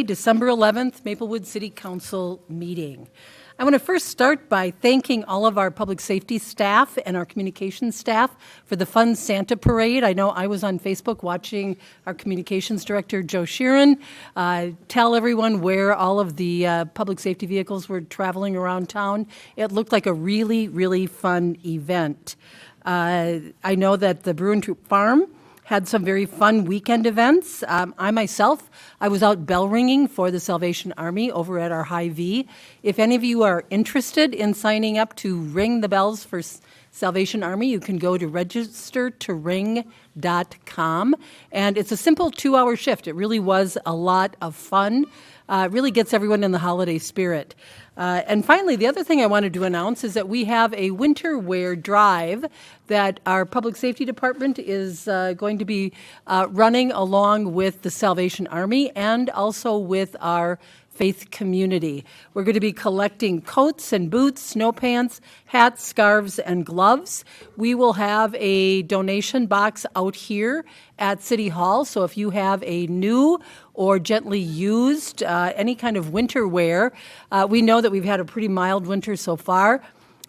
December 11th, Maplewood City Council meeting. I want to first start by thanking all of our public safety staff and our communications staff for the fun Santa parade. I know I was on Facebook watching our communications director, Joe Sheeran, tell everyone where all of the public safety vehicles were traveling around town. It looked like a really, really fun event. I know that the Bruin Troop Farm had some very fun weekend events. I was out bell ringing for the Salvation Army over at our Hy-Vee. If any of you are interested in signing up to ring the bells for Salvation Army, you can go to registertoring.com. And it's a simple 2-hour shift. It really was a lot of fun. It really gets everyone in the holiday spirit. And finally, the other thing I wanted to announce is that we have a winter wear drive that our public safety department is going to be running along with the Salvation Army and also with our faith community. We're going to be collecting coats and boots, snow pants, hats, scarves, and gloves. We will have a donation box out here at City Hall, so if you have a new or gently used any kind of winter wear, we know that we've had a pretty mild winter so far,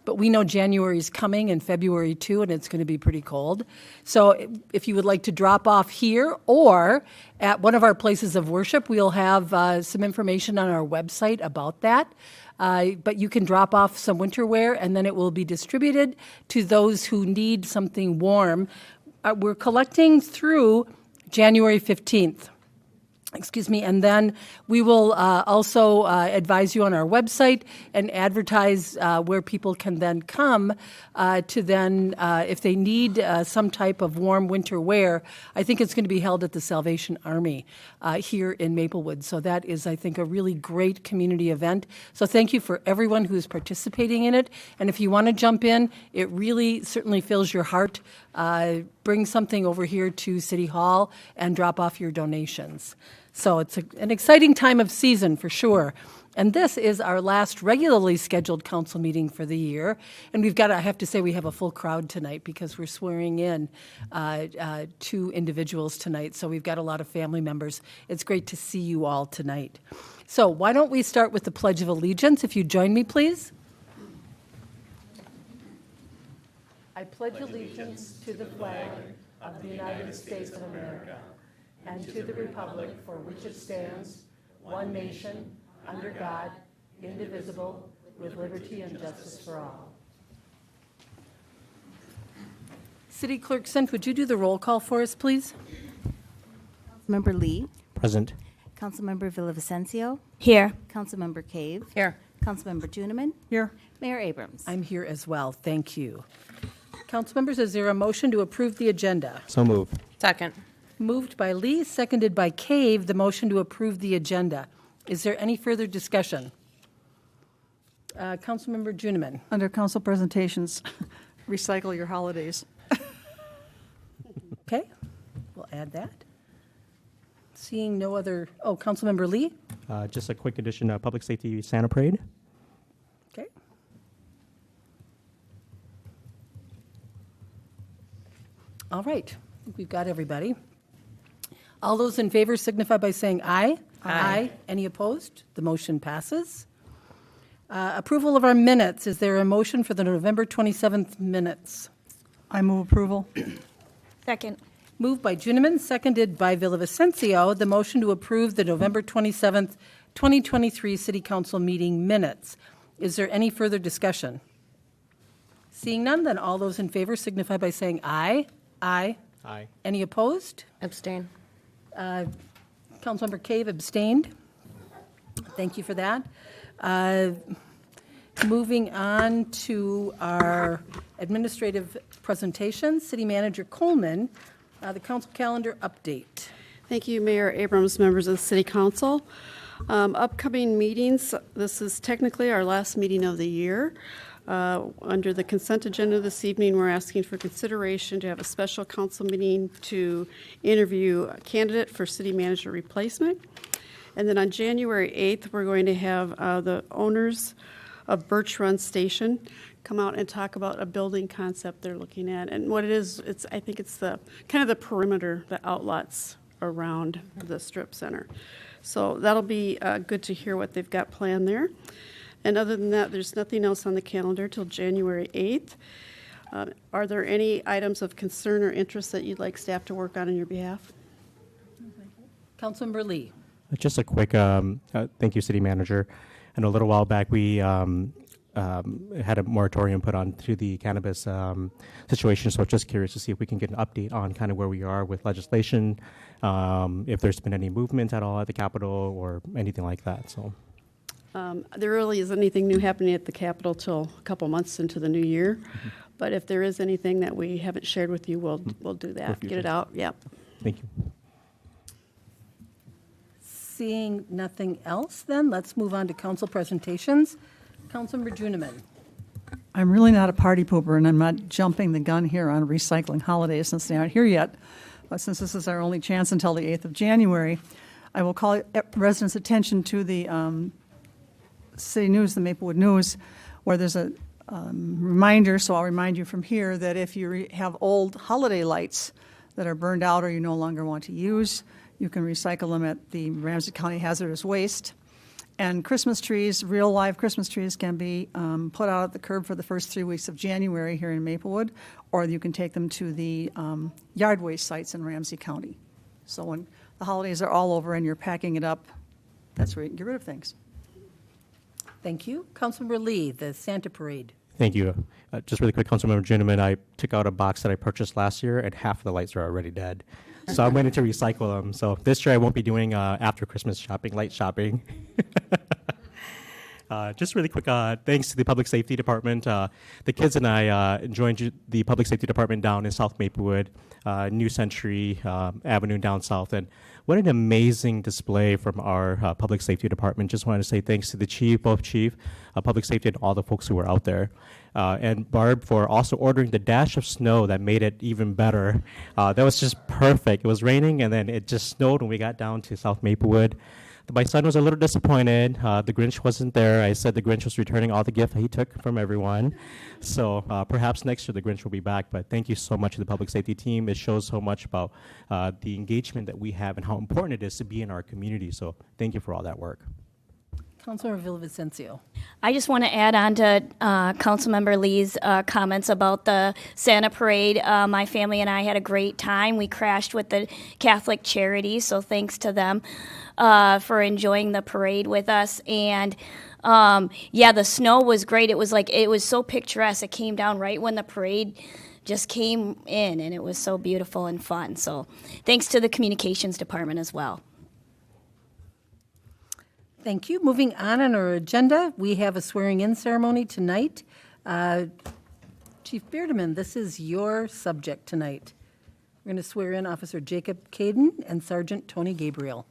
but we know January is coming and February too, and it's going to be pretty cold. So if you would like to drop off here or at one of our places of worship, we'll have some information on our website about that. But you can drop off some winter wear, and then it will be distributed to those who need something warm. We're collecting through January 15th. And then we will also advise you on our website and advertise where people can then come to then, if they need some type of warm winter wear, I think it's going to be held at the Salvation Army here in Maplewood. So that is, I think, a really great community event. So thank you for everyone who's participating in it. And if you want to jump in, it really certainly fills your heart. Bring something over here to City Hall and drop off your donations. So it's an exciting time of season for sure. And this is our last regularly scheduled council meeting for the year. And I have to say, we have a full crowd tonight because we're swearing in 2 individuals tonight. So we've got a lot of family members. It's great to see you all tonight. So why don't we start with the Pledge of Allegiance? If you join me, please. I pledge allegiance to the flag of the United States of America and to the republic for which it stands, one nation, under God, indivisible, with liberty and justice for all. City Clerk Sent, would you do the roll call for us, please? Councilmember Lee. Present. Councilmember Villavicencio. Here. Councilmember Cave. Here. Councilmember Juniman. Here. Mayor Abrams. I'm here as well. Thank you. Council members, is there a motion to approve the agenda? So moved. Second. Moved by Lee, seconded by Cave, the motion to approve the agenda. Is there any further discussion? Councilmember Juniman. Under council presentations, recycle your holidays. Okay, we'll add that. Seeing no other, Councilmember Lee? Just a quick addition, Public Safety Santa Parade. Okay. All right, I think we've got everybody. All those in favor signify by saying aye. Aye. Any opposed? The motion passes. Approval of our minutes. Is there a motion for the November 27th minutes? I move approval. Second. Moved by Juniman, seconded by Villavicencio, the motion to approve the November 27th, 2023 City Council meeting minutes. Is there any further discussion? Seeing none, then all those in favor signify by saying aye. Aye. Aye. Any opposed? Abstain. Councilmember Cave abstained. Thank you for that. Moving on to our administrative presentation, City Manager Coleman, the council calendar update. Thank you, Mayor Abrams, members of the City Council. Upcoming meetings, this is technically our last meeting of the year. Under the consent agenda this evening, we're asking for consideration to have a special council meeting to interview a candidate for city manager replacement. And then on January 8th, we're going to have the owners of Birch Run Station come out and talk about a building concept they're looking at. And what it is, I think it's the kind of the perimeter, the outlets around the strip center. So that'll be good to hear what they've got planned there. And other than that, there's nothing else on the calendar till January 8th. Are there any items of concern or interest that you'd like staff to work on your behalf? Councilmember Lee. Just a quick thank you, City Manager. And a little while back, we had a moratorium put on to the cannabis situation. So just curious to see if we can get an update on kind of where we are with legislation, if there's been any movement at all at the Capitol or anything like that. So. There really isn't anything new happening at the Capitol till a couple months into the new year. Mm-hmm. But if there is anything that we haven't shared with you, we'll do that. Get it out. Yep. Thank you. Seeing nothing else, then let's move on to council presentations. Councilmember Juniman. I'm really not a party pooper, and I'm not jumping the gun here on recycling holidays since they aren't here yet. But since this is our only chance until the 8th of January, I will call residents' attention to the City News, the Maplewood News, where there's a reminder, so I'll remind you from here, that if you have old holiday lights that are burned out or you no longer want to use, you can recycle them at the Ramsey County Hazardous Waste. And Christmas trees, real live Christmas trees, can be put out at the curb for the first 3 weeks of January here in Maplewood, or you can take them to the yard waste sites in Ramsey County. So when the holidays are all over and you're packing it up, that's where you can get rid of things. Thank you. Councilmember Lee, the Santa Parade. Thank you. Just really quick, Councilmember Juniman, I took out a box that I purchased last year, and half of the lights are already dead. So I'm waiting to recycle them. So this year I won't be doing after Christmas shopping, light shopping. Just really quick, thanks to the Public Safety Department. The kids and I joined the Public Safety Department down in South Maplewood, New Century Avenue down south. And what an amazing display from our Public Safety Department. Just wanted to say thanks to the chief, both chief, Public Safety, and all the folks who were out there. And Barb for also ordering the dash of snow that made it even better. That was just perfect. It was raining, and then it just snowed when we got down to South Maplewood. My son was a little disappointed. The Grinch wasn't there. I said the Grinch was returning all the gifts he took from everyone. So perhaps next year the Grinch will be back. But thank you so much to the public safety team. It shows so much about the engagement that we have and how important it is to be in our community. So thank you for all that work. Councilmember Villavicencio. I just want to add on to Councilmember Lee's comments about the Santa Parade. My family and I had a great time. We crashed with the Catholic Charities, so thanks to them for enjoying the parade with us. And yeah, the snow was great. It was so picturesque. It came down right when the parade just came in, and it was so beautiful and fun. So thanks to the communications department as well. Thank you. Moving on our agenda, we have a swearing-in ceremony tonight. Chief Beardeman, this is your subject tonight. We're going to swear in Officer Jacob Caden and Sergeant Tony Gabriel.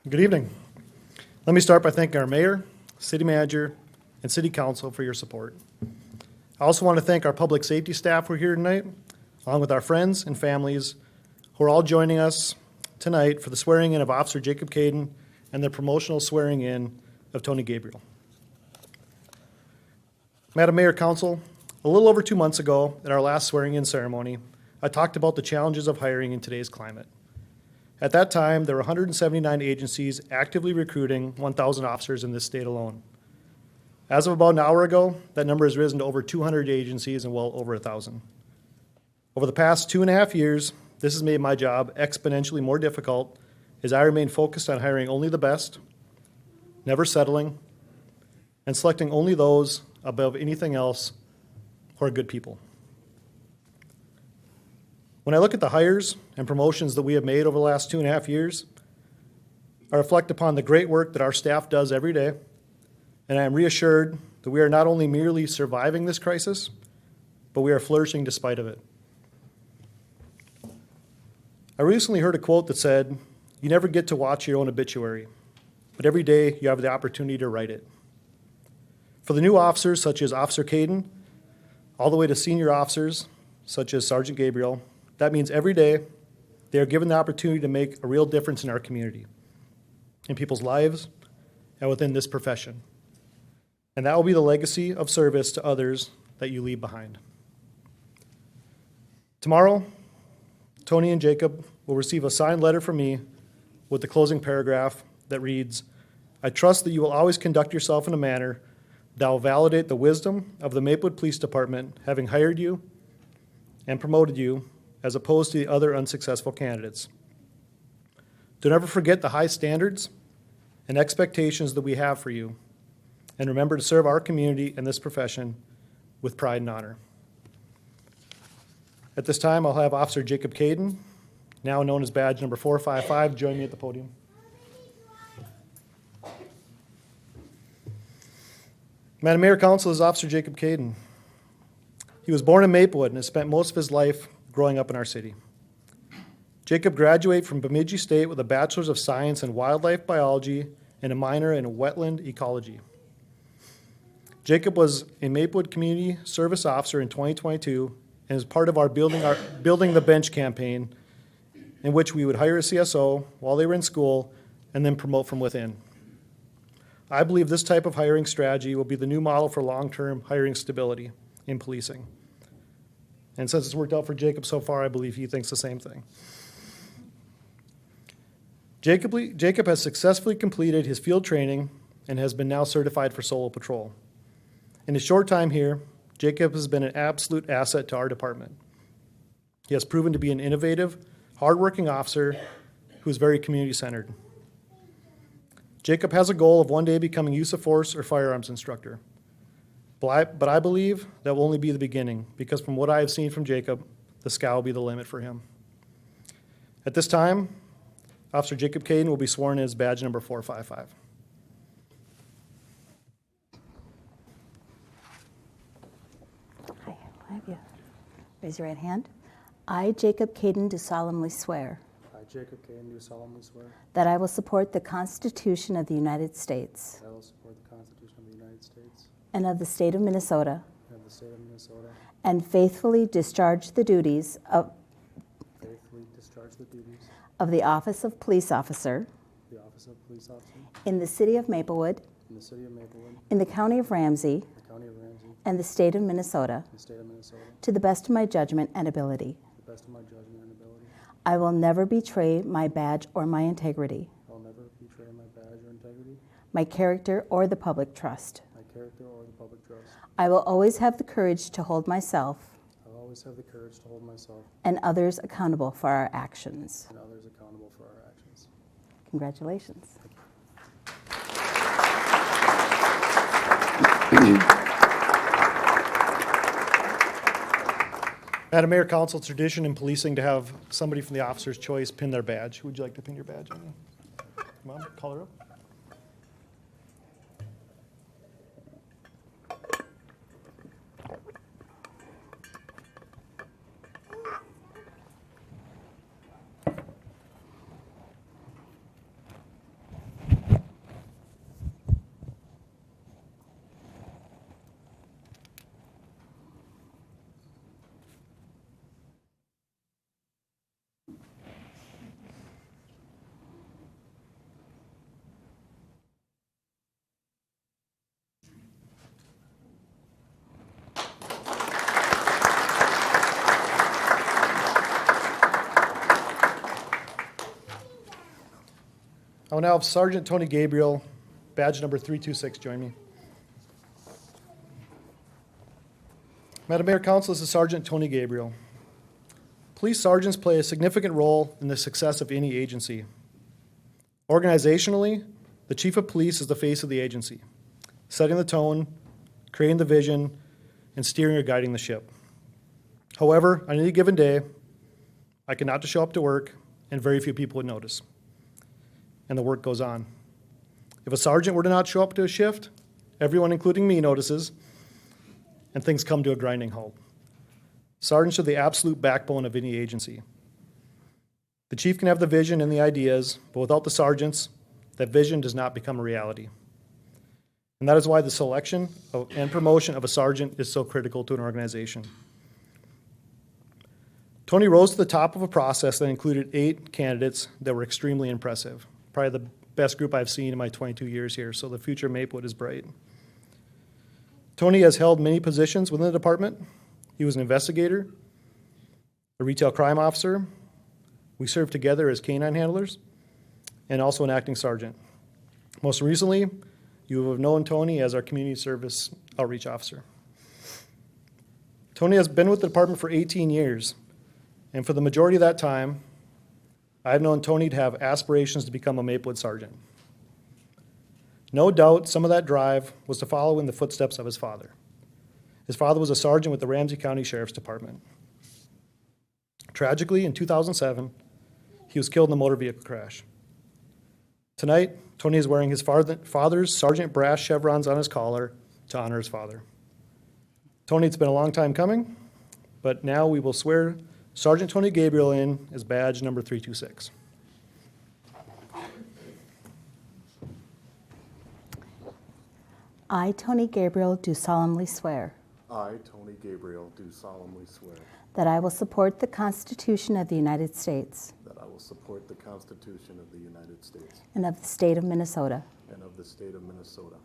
Good evening. Let me start by thanking our mayor, city manager, and city council for your support. I also want to thank our public safety staff who are here tonight, along with our friends and families who are all joining us tonight for the swearing in of Officer Jacob Caden and the promotional swearing in of Tony Gabriel. Madam Mayor, Council, a little over 2 months ago at our last swearing in ceremony, I talked about the challenges of hiring in today's climate. At that time, there were 179 agencies actively recruiting 1,000 officers in this state alone. As of about an hour ago, that number has risen to over 200 agencies and well over 1,000. Over the past 2.5 years, this has made my job exponentially more difficult as I remain focused on hiring only the best, never settling, and selecting only those above anything else who are good people. When I look at the hires and promotions that we have made over the last 2.5 years, I reflect upon the great work that our staff does every day, and I am reassured that we are not only merely surviving this crisis, but we are flourishing despite of it. I recently heard a quote that said, "You never get to watch your own obituary, but every day you have the opportunity to write it." For the new officers, such as Officer Caden, all the way to senior officers, such as Sergeant Gabriel, that means every day they are given the opportunity to make a real difference in our community, in people's lives, and within this profession. And that will be the legacy of service to others that you leave behind. Tomorrow, Tony and Jacob will receive a signed letter from me with the closing paragraph that reads, "I trust that you will always conduct yourself in a manner that will validate the wisdom of the Maplewood Police Department having hired you and promoted you as opposed to the other unsuccessful candidates. Do never forget the high standards and expectations that we have for you, and remember to serve our community and this profession with pride and honor." At this time, I'll have Officer Jacob Caden, now known as badge number 455, join me at the podium. Madam Mayor, Council, is Officer Jacob Caden. He was born in Maplewood and has spent most of his life growing up in our city. Jacob graduated from Bemidji State with a Bachelor's of Science in Wildlife Biology and a minor in Wetland Ecology. Jacob was a Maplewood Community Service Officer in 2022 and is part of our Building the Bench campaign, in which we would hire a CSO while they were in school and then promote from within. I believe this type of hiring strategy will be the new model for long-term hiring stability in policing. And since it's worked out for Jacob so far, I believe he thinks the same thing. Jacob has successfully completed his field training and has been now certified for solo patrol. In his short time here, Jacob has been an absolute asset to our department. He has proven to be an innovative, hardworking officer who is very community-centered. Jacob has a goal of one day becoming use of force or firearms instructor. But I believe that will only be the beginning, because from what I have seen from Jacob, the sky will be the limit for him. At this time, Officer Jacob Caden will be sworn in as badge number 455. Hi, I have you. Raise your right hand. I, Jacob Caden, do solemnly swear I, Jacob Caden, do solemnly swear that I will support the Constitution of the United States that I will support the Constitution of the United States and of the state of Minnesota, and of the state of Minnesota, and faithfully discharge the duties faithfully discharge the duties of the office of police officer of the office of police officer in the city of Maplewood, in the city of Maplewood, in the county of Ramsey, the county of Ramsey, and the state of Minnesota, the state of Minnesota, to the best of my judgment and ability. to the best of my judgment and ability. I will never betray my badge or my integrity, I will never betray my badge or integrity, my character or the public trust. my character, or the public trust. I will always have the courage to hold myself I will always have the courage to hold myself and others accountable for our actions. and others accountable for our actions. Congratulations. Madam Mayor, Council, it's tradition in policing to have somebody from the officer's choice pin their badge. Who would you like to pin your badge on? Come on, call her up. I will now have Sergeant Tony Gabriel, badge number 326, join me. Madam Mayor, Council, this is Sergeant Tony Gabriel. Police sergeants play a significant role in the success of any agency. Organizationally, the chief of police is the face of the agency, setting the tone, creating the vision, and steering or guiding the ship. However, on any given day, I can opt to show up to work, and very few people would notice. And the work goes on. If a sergeant were to not show up to a shift, everyone, including me, notices, and things come to a grinding halt. Sergeants are the absolute backbone of any agency. The chief can have the vision and the ideas, but without the sergeants, that vision does not become a reality. And that is why the selection and promotion of a sergeant is so critical to an organization. Tony rose to the top of a process that included 8 candidates that were extremely impressive. Probably the best group I've seen in my 22 years here, so the future of Maplewood is bright. Tony has held many positions within the department. He was an investigator. a retail crime officer. We served together as canine handlers and also an acting sergeant. Most recently, you have known Tony as our community service outreach officer. Tony has been with the department for 18 years, and for the majority of that time, I've known Tony to have aspirations to become a Maplewood sergeant. No doubt some of that drive was to follow in the footsteps of his father. His father was a sergeant with the Ramsey County Sheriff's Department. Tragically, in 2007, he was killed in a motor vehicle crash. Tonight, Tony is wearing his father's Sergeant Brass chevrons on his collar to honor his father. Tony, it's been a long time coming, but now we will swear Sergeant Tony Gabriel in as badge number 326. I, Tony Gabriel, do solemnly swear I, Tony Gabriel, do solemnly swear that I will support the Constitution of the United States that I will support the Constitution of the United States and of the state of Minnesota, and of the state of Minnesota,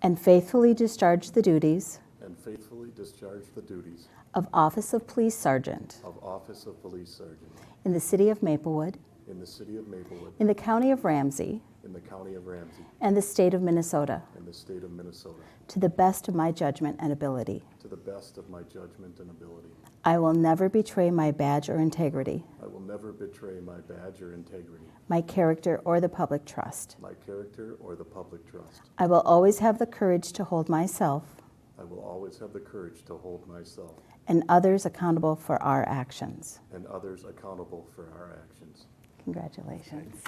and faithfully discharge the duties and faithfully discharge the duties of Office of Police Sergeant of Office of Police Sergeant in the city of Maplewood, in the city of Maplewood, in the county of Ramsey, in the county of Ramsey, and the state of Minnesota, and the state of Minnesota, to the best of my judgment and ability. to the best of my judgment and ability. I will never betray my badge or integrity, I will never betray my badge or integrity, my character, or the public trust. my character, or the public trust. I will always have the courage to hold myself I will always have the courage to hold myself and others accountable for our actions. and others accountable for our actions. Congratulations.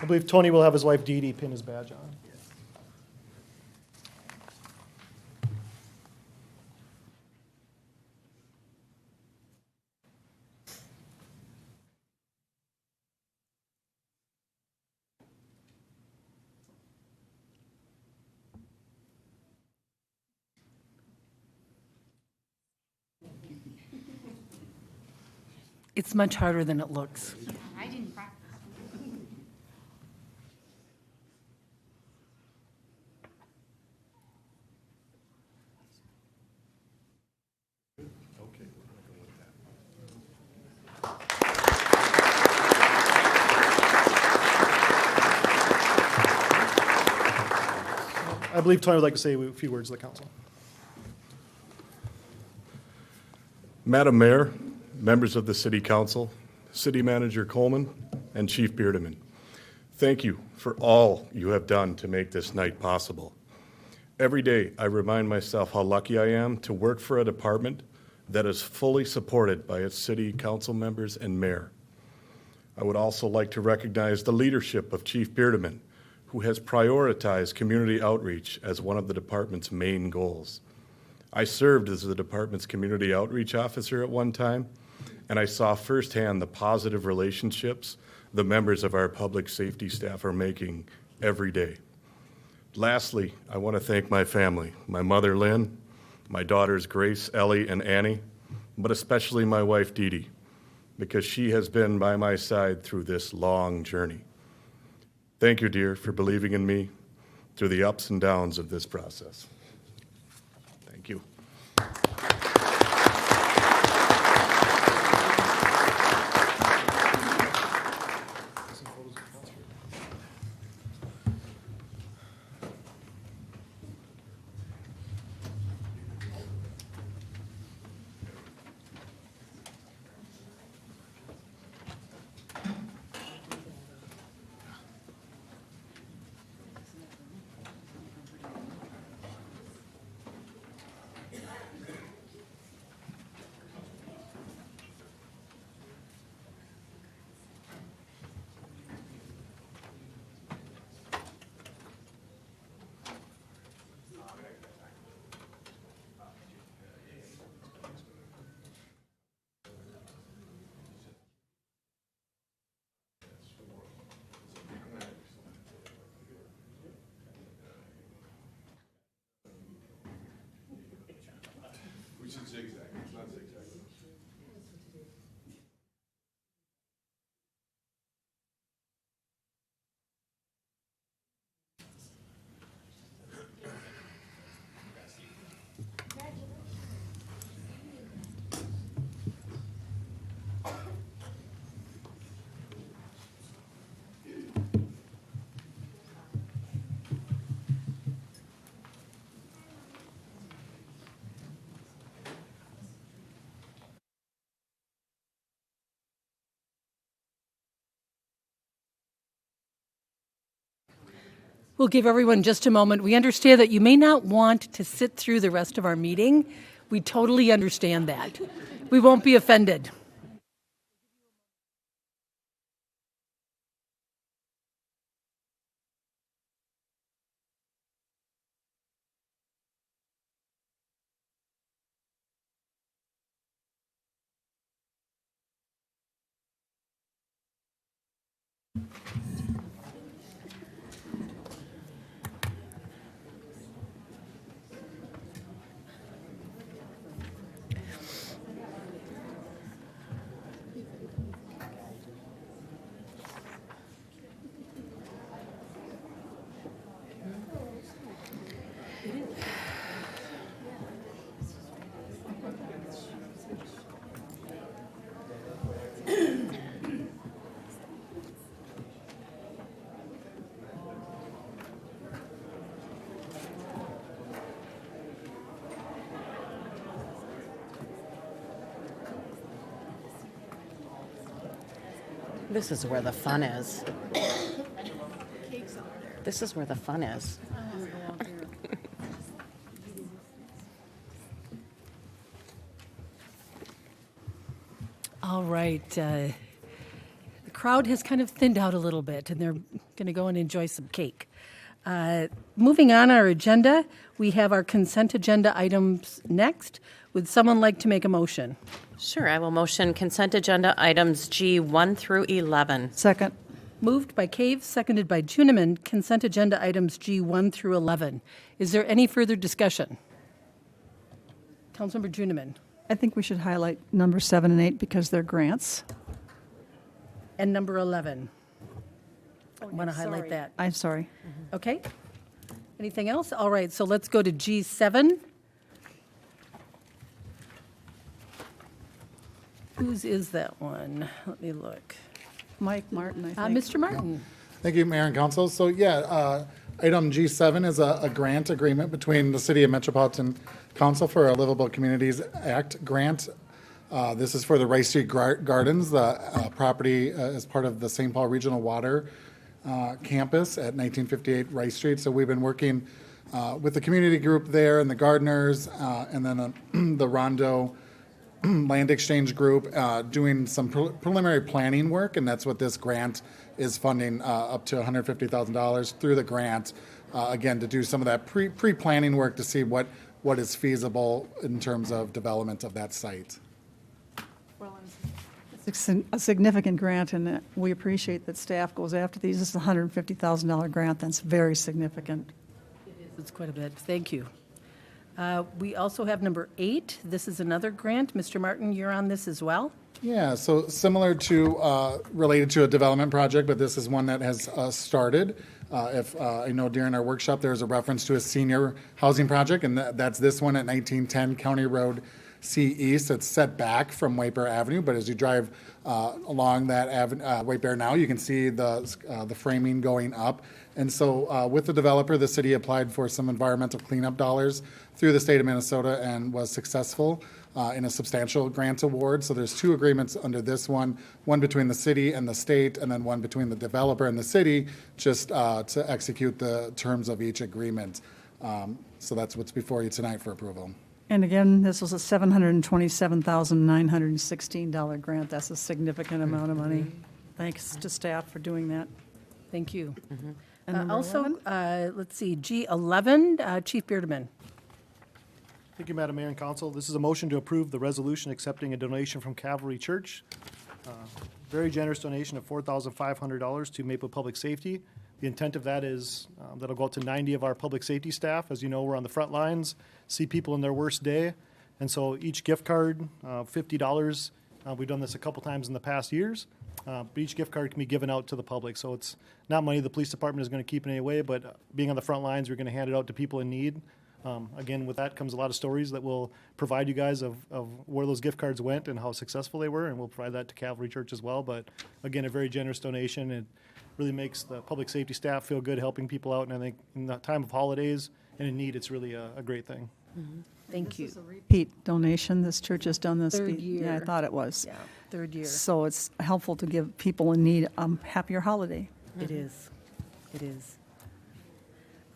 I believe Tony will have his wife Dee Dee pin his badge on. It's much harder than it looks. I didn't practice. I believe Tony would like to say a few words to the council. Madam Mayor, members of the City Council, City Manager Coleman, and Chief Beardeman, thank you for all you have done to make this night possible. Every day, I remind myself how lucky I am to work for a department that is fully supported by its City Council members and Mayor. I would also like to recognize the leadership of Chief Beardeman, who has prioritized community outreach as one of the department's main goals. I served as the department's community outreach officer at one time, and I saw firsthand the positive relationships the members of our public safety staff are making every day. Lastly, I want to thank my family, my mother, Lynn, my daughters, Grace, Ellie, and Annie, but especially my wife, Dee Dee, because she has been by my side through this long journey. Thank you, dear, for believing in me through the ups and downs of this process. Thank you. We'll give everyone just a moment. We understand that you may not want to sit through the rest of our meeting. We totally understand that. We won't be offended. This is where the fun is. This is where the fun is. All right. The crowd has kind of thinned out a little bit, and they're going to go and enjoy some cake. Moving on our agenda, we have our consent agenda items next. Would someone like to make a motion? Sure, I will motion consent agenda items G 1 through 11. Second. Moved by Cave, seconded by Juniman, consent agenda items G 1 through 11. Is there any further discussion? Councilmember Juniman. I think we should highlight number 7 and 8 because they're grants. And number 11. Want to highlight Sorry. that? I'm sorry. Okay. Anything else? All right, so let's go to G7. Whose is that one? Let me look. Mike Martin, I think. Mr. Martin. Thank you, Mayor and Council. So item G7 is a grant agreement between the City of Metropolitan Council for a Livable Communities Act grant. This is for the Rice Street Gardens. The property is part of the St. Paul Regional Water campus at 1958 Rice Street. So we've been working with the community group there and the gardeners and then the Rondo Land Exchange Group doing some preliminary planning work, and that's what this grant is funding, up to $150,000 through the grant, again, to do some of that pre-planning work to see what is feasible in terms of development of that site. It's a significant grant, and we appreciate that staff goes after these. This is a $150,000 grant. That's very significant. It's quite a bit. Thank you. We also have number 8. This is another grant. Mr. Martin, you're on this as well. Yeah, so similar to, related to a development project, but this is one that has started. I know during our workshop, there was a reference to a senior housing project, and that's this one at 1910 County Road C East. It's set back from White Bear Avenue, but as you drive along that White Bear now, you can see the framing going up. And so with the developer, the city applied for some environmental cleanup dollars through the state of Minnesota and was successful in a substantial grant award. So there's 2 agreements under this one between the city and the state, and then one between the developer and the city, just to execute the terms of each agreement. So that's what's before you tonight for approval. And again, this was a $727,916 grant. That's a significant amount of money. Thanks to staff for doing that. Thank you. And number Also, 11? let's see, G11, Chief Beardeman. Thank you, Madam Mayor and Council. This is a motion to approve the resolution accepting a donation from Calvary Church. Very generous donation of $4,500 to Maplewood Public Safety. The intent of that is that'll go out to 90 of our public safety staff. As you know, we're on the front lines, see people in their worst day. And so each gift card, $50, we've done this a couple times in the past years, but each gift card can be given out to the public. So it's not money the police department is going to keep in any way, but being on the front lines, we're going to hand it out to people in need. Again, with that comes a lot of stories that we'll provide you guys of where those gift cards went and how successful they were, and we'll provide that to Calvary Church as well. But again, a very generous donation. It really makes the public safety staff feel good helping people out, and I think in the time of holidays and in need, it's really a great thing. Thank you. This is a repeat donation. This church has done this. Third Yeah, I year. thought it was. Yeah, 3rd year. So it's helpful to give people in need a happier holiday. It is. It is.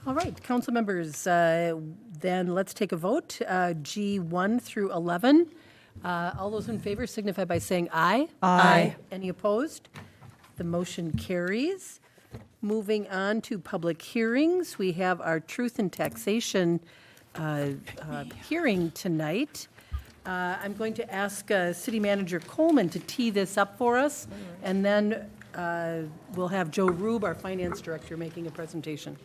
All right, council members, then let's take a vote. G1 through 11. All those in favor signify by saying aye. Aye. Any opposed? The motion carries. Moving on to public hearings, we have our truth and taxation hearing tonight. I'm going to ask City Manager Coleman to tee this up for us, and then we'll have Joe Rube, our Finance Director, making a presentation.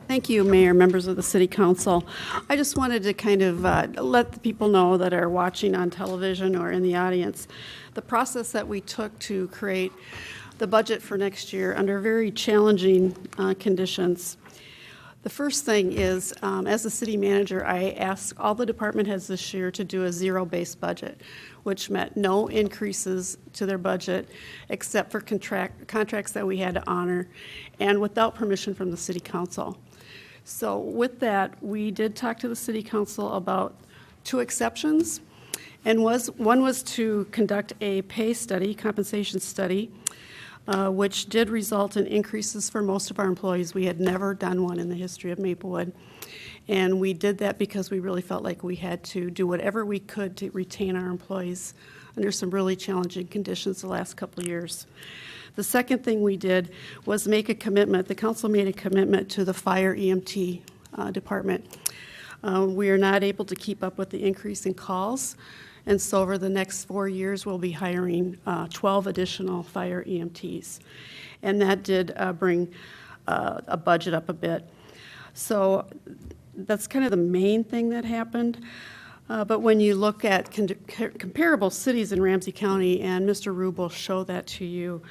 Thank you, Mayor, members of the City Council. I just wanted to kind of let the people know that are watching on television or in the audience, the process that we took to create the budget for next year under very challenging conditions. The first thing is, as the city manager, I asked all the department heads this year to do a zero-based budget, which meant no increases to their budget except for contracts that we had to honor and without permission from the city council. So with that, we did talk to the city council about 2 exceptions, and one was to conduct a pay study, compensation study, which did result in increases for most of our employees. We had never done one in the history of Maplewood. And we did that because we really felt like we had to do whatever we could to retain our employees under some really challenging conditions the last couple of years. The second thing we did was make a commitment. The council made a commitment to the fire EMT department. We are not able to keep up with the increase in calls. And so over the next 4 years, we'll be hiring 12 additional fire EMTs. And that did bring a budget up a bit. So that's kind of the main thing that happened. But when you look at comparable cities in Ramsey County, and Mr. Rube will show that to you,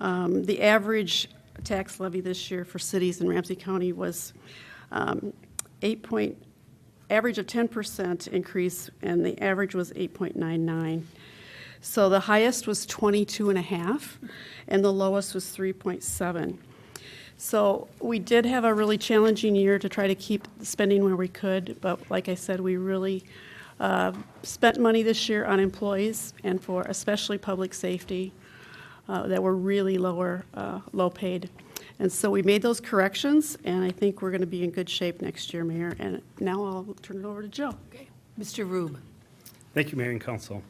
the average tax levy this year for cities in Ramsey County was average of 10% increase, and the average was 8.99. So the highest was 22.5, and the lowest was 3.7. So we did have a really challenging year to try to keep spending where we could, but like I said, we really spent money this year on employees and for especially public safety that were really low paid. And so we made those corrections, and I think we're going to be in good shape next year, Mayor. And now I'll turn it over to Joe. Okay. Mr. Rube. Thank you, Mayor and Council.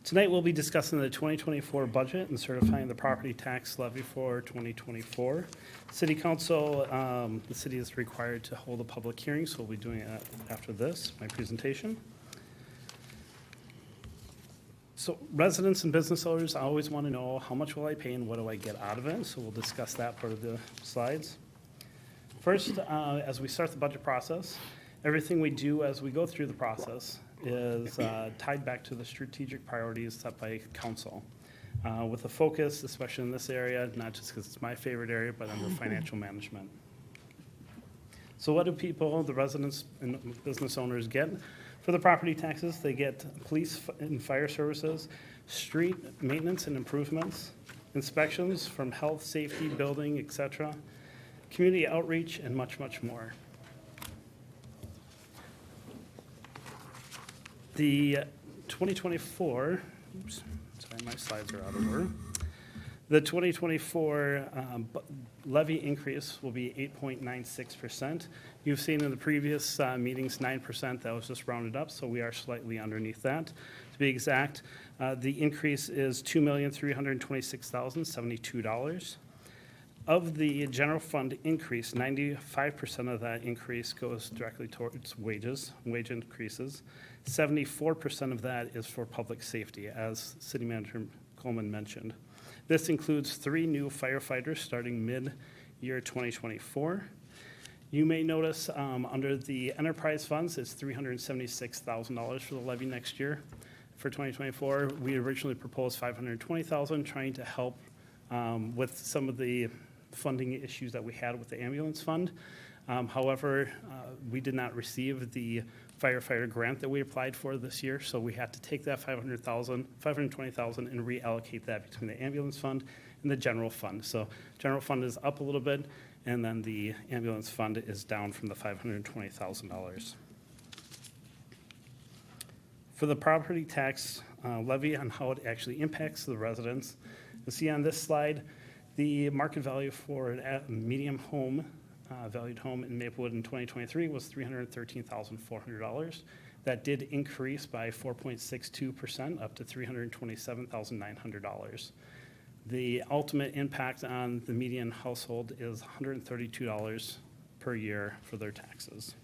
Tonight we'll be discussing the 2024 budget and certifying the property tax levy for 2024. City Council, the city is required to hold a public hearing, so we'll be doing it after this, my presentation. So residents and business owners always want to know how much will I pay and what do I get out of it, so we'll discuss that part of the slides. First, as we start the budget process, everything we do as we go through the process is tied back to the strategic priorities set by council, with a focus, especially in this area, not just because it's my favorite area, but under financial management. So what do people, the residents and business owners get? For the property taxes, they get police and fire services, street maintenance and improvements, inspections from health, safety, building, etc., community outreach, and much, much more. The 2024, oops, sorry, my slides are out of order. The 2024 levy increase will be 8.96%. You've seen in the previous meetings 9%. That was just rounded up, so we are slightly underneath that. To be exact, the increase is $2,326,072. Of the general fund increase, 95% of that increase goes directly towards wages, wage increases. 74% of that is for public safety, as City Manager Coleman mentioned. This includes 3 new firefighters starting mid-year 2024. You may notice under the enterprise funds, it's $376,000 for the levy next year. For 2024, we originally proposed $520,000, trying to help with some of the funding issues that we had with the ambulance fund. However, we did not receive the firefighter grant that we applied for this year, so we had to take that $520,000 and reallocate that between the ambulance fund and the general fund. So general fund is up a little bit, and then the ambulance fund is down from the $520,000. For the property tax levy on how it actually impacts the residents, you'll see on this slide the market value for a medium home valued home in Maplewood in 2023 was $313,400. That did increase by 4.62% up to $327,900. The ultimate impact on the median household is $132 per year for their taxes.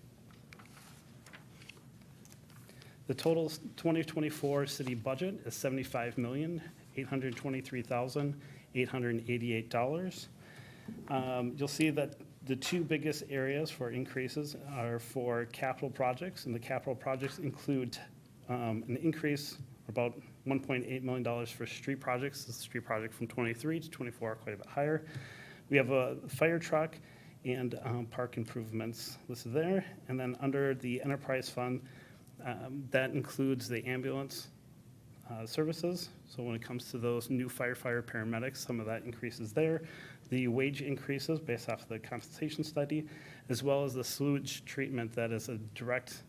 The total 2024 city budget is $75,823,888. You'll see that the two biggest areas for increases are for capital projects, and the capital projects include an increase about $1.8 million for street projects. This is a street project from 23 to 24, quite a bit higher. We have a fire truck and park improvements listed there. And then under the enterprise fund, that includes the ambulance services. So when it comes to those new firefighter paramedics, some of that increases there. The wage increases based off the compensation study, as well as the sewage treatment that is a direct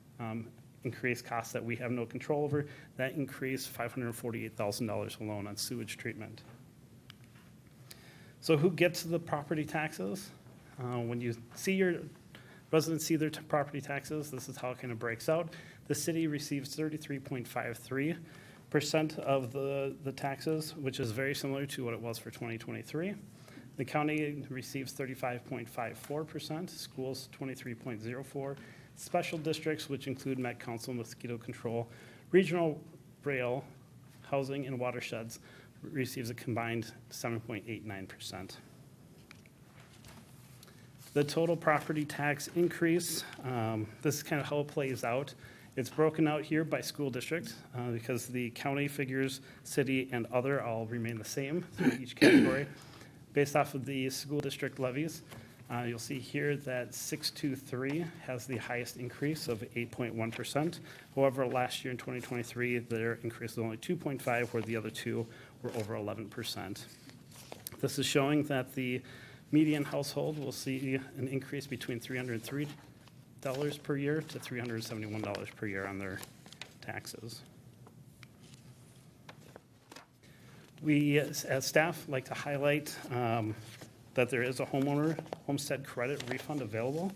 increased cost that we have no control over. That increased $548,000 alone on sewage treatment. So who gets the property taxes? When you see your residents see their property taxes, this is how it kind of breaks out. The city receives 33.53% of the taxes, which is very similar to what it was for 2023. The county receives 35.54%, schools 23.04%, special districts, which include Met Council, mosquito control, regional rail, housing, and watersheds, receives a combined 7.89%. The total property tax increase, this is kind of how it plays out. It's broken out here by school district because the county figures, city, and other all remain the same through each category. Based off of the school district levies, you'll see here that 623 has the highest increase of 8.1%. However, last year in 2023, their increase was only 2.5%, where the other two were over 11%. This is showing that the median household will see an increase between $303 per year to $371 per year on their taxes. We, as staff, like to highlight that there is a homeowner homestead credit refund available,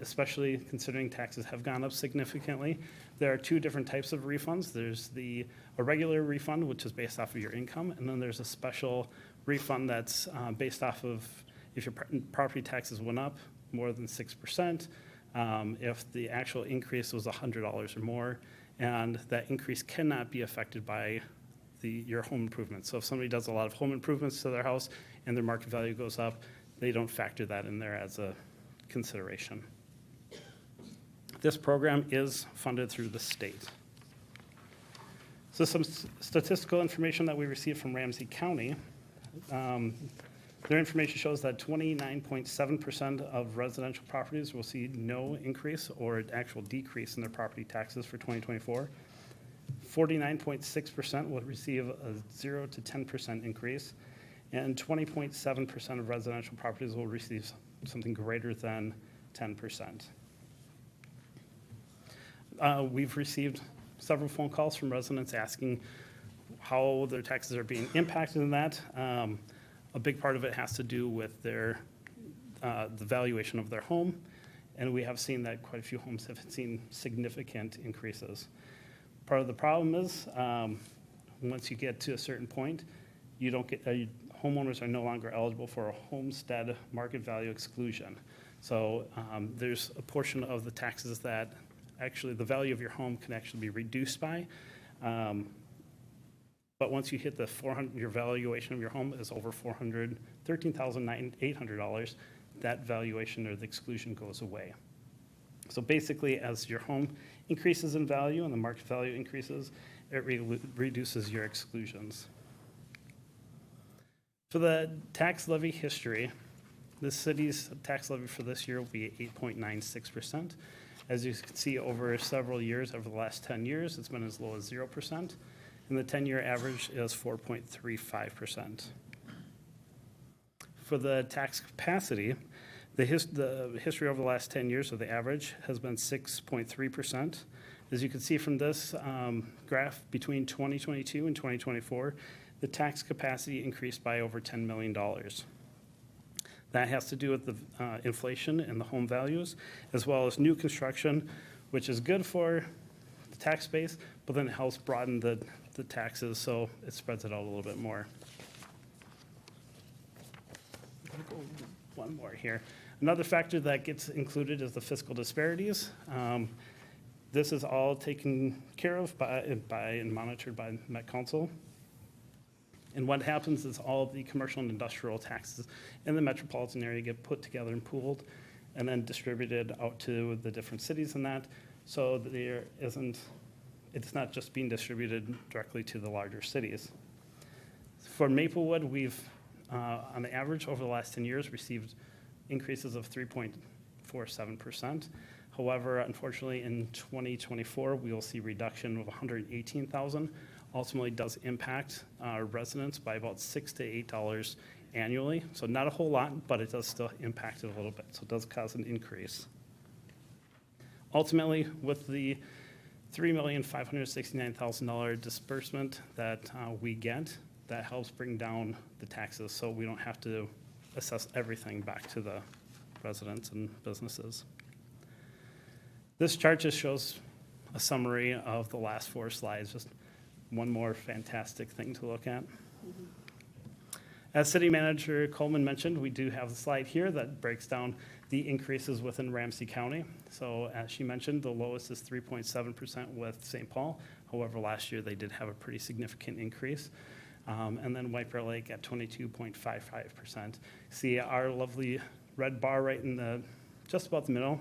especially considering taxes have gone up significantly. There are two different types of refunds. There's a regular refund, which is based off of your income, and then there's a special refund that's based off of if your property taxes went up more than 6%, if the actual increase was $100 or more, and that increase cannot be affected by your home improvements. So if somebody does a lot of home improvements to their house and their market value goes up, they don't factor that in there as a consideration. This program is funded through the state. So some statistical information that we received from Ramsey County. Their information shows that 29.7% of residential properties will see no increase or an actual decrease in their property taxes for 2024. 49.6% will receive a 0 to 10% increase, and 20.7% of residential properties will receive something greater than 10%. We've received several phone calls from residents asking how their taxes are being impacted in that. A big part of it has to do with the valuation of their home, and we have seen that quite a few homes have seen significant increases. Part of the problem is once you get to a certain point, you don't get homeowners are no longer eligible for a homestead market value exclusion. So there's a portion of the taxes that actually the value of your home can actually be reduced by. But once you hit the your valuation of your home is over $13,800, that valuation or the exclusion goes away. So basically, as your home increases in value and the market value increases, it reduces your exclusions. For the tax levy history, the city's tax levy for this year will be 8.96%. As you can see, over several years, over the last 10 years, it's been as low as 0%, and the 10-year average is 4.35%. For the tax capacity, the history over the last 10 years, so the average, has been 6.3%. As you can see from this graph, between 2022 and 2024, the tax capacity increased by over $10 million. That has to do with the inflation and the home values, as well as new construction, which is good for the tax base, but then it helps broaden the taxes, so it spreads it out a little bit more. I'm gonna go one more here. Another factor that gets included is the fiscal disparities. This is all taken care of by and monitored by Met Council. And what happens is all the commercial and industrial taxes in the metropolitan area get put together and pooled and then distributed out to the different cities and that. So there isn't, it's not just being distributed directly to the larger cities. For Maplewood, we've, on the average over the last 10 years, received increases of 3.47%. However, unfortunately, in 2024, we will see a reduction of 118,000. Ultimately does impact our residents by about $6 to $8 annually. So not a whole lot, but it does still impact it a little bit. So it does cause an increase. Ultimately, with the $3,569,000 disbursement that we get, that helps bring down the taxes so we don't have to assess everything back to the residents and businesses. This chart just shows a summary of the last 4 slides, just one more fantastic thing to look at. As City Manager Coleman mentioned, we do have a slide here that breaks down the increases within Ramsey County. So as she mentioned, the lowest is 3.7% with St. Paul. However, last year they did have a pretty significant increase. And then White Bear Lake at 22.55%. See our lovely red bar right in the, just about the middle.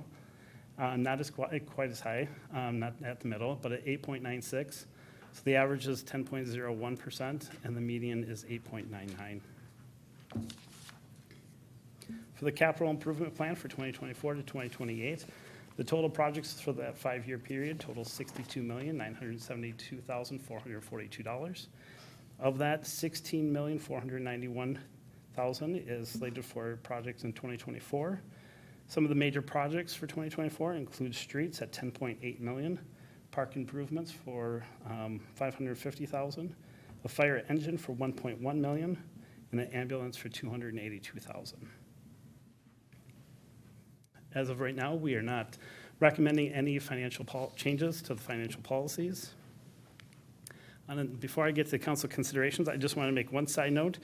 Not as quite as high, not at the middle, but at 8.96. So the average is 10.01%, and the median is 8.99. For the capital improvement plan for 2024 to 2028, the total projects for that 5-year period total $62,972,442. Of that, $16,491,000 is slated for projects in 2024. Some of the major projects for 2024 include streets at $10.8 million, park improvements for $550,000, a fire engine for $1.1 million, and an ambulance for $282,000. As of right now, we are not recommending any financial changes to the financial policies. And then before I get to the council considerations, I just want to make one side note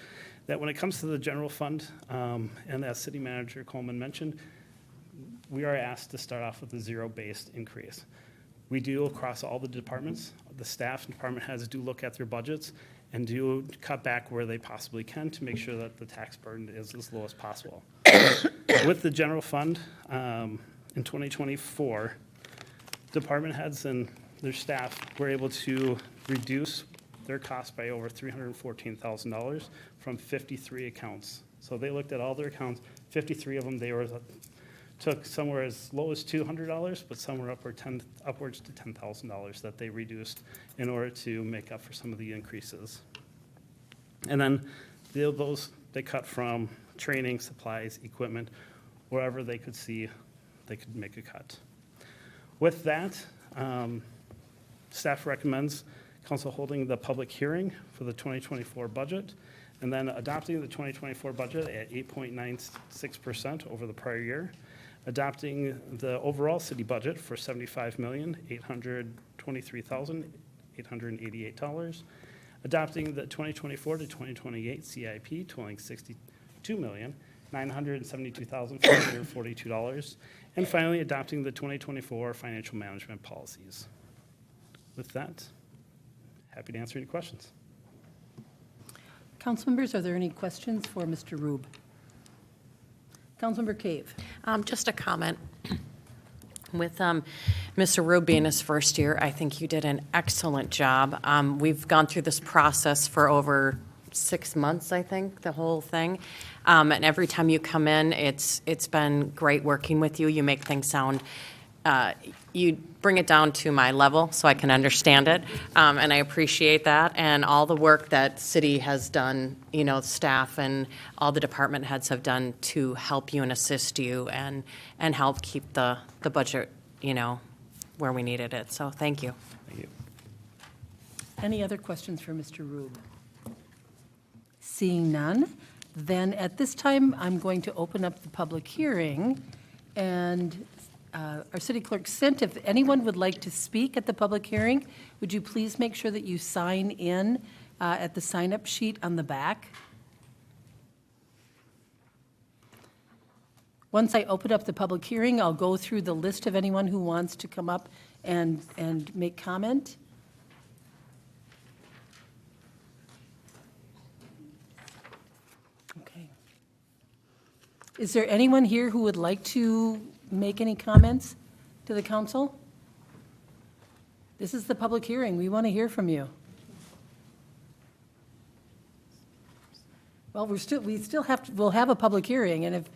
that when it comes to the general fund, and as City Manager Coleman mentioned, we are asked to start off with a zero-based increase. We do across all the departments. The staff and department heads do look at their budgets and do cut back where they possibly can to make sure that the tax burden is as low as possible. With the general fund in 2024, department heads and their staff were able to reduce their costs by over $314,000 from 53 accounts. So they looked at all their accounts, 53 of them, they took somewhere as low as $200, but somewhere upwards to $10,000 that they reduced in order to make up for some of the increases. And then those they cut from training, supplies, equipment, wherever they could see they could make a cut. With that, staff recommends council holding the public hearing for the 2024 budget and then adopting the 2024 budget at 8.96% over the prior year. Adopting the overall city budget for $75,823,888. Adopting the 2024 to 2028 CIP totaling $62,972,442. And finally, adopting the 2024 financial management policies. With that, happy to answer any questions. Council members, are there any questions for Mr. Rube? Councilmember Cave. Just a comment. With Mr. Rube being his first year, I think you did an excellent job. We've gone through this process for over 6 months, I think, the whole thing. And every time you come in, it's been great working with you. You make things sound, you bring it down to my level so I can understand it. And I appreciate that. And all the work that city has done, you know, staff and all the department heads have done to help you and assist you and help keep the budget, you know, where we needed it. So thank you. Thank you. Any other questions for Mr. Rube? Seeing none, Then at this time, I'm going to open up the public hearing, and our city clerk sent, if anyone would like to speak at the public hearing, would you please make sure that you sign in at the sign-up sheet on the back? Once I open up the public hearing, I'll go through the list of anyone who wants to come up and make comment. Okay. Is there anyone here who would like to make any comments to the council? This is the public hearing. We want to hear from you. Well, we'll have a public hearing, and if,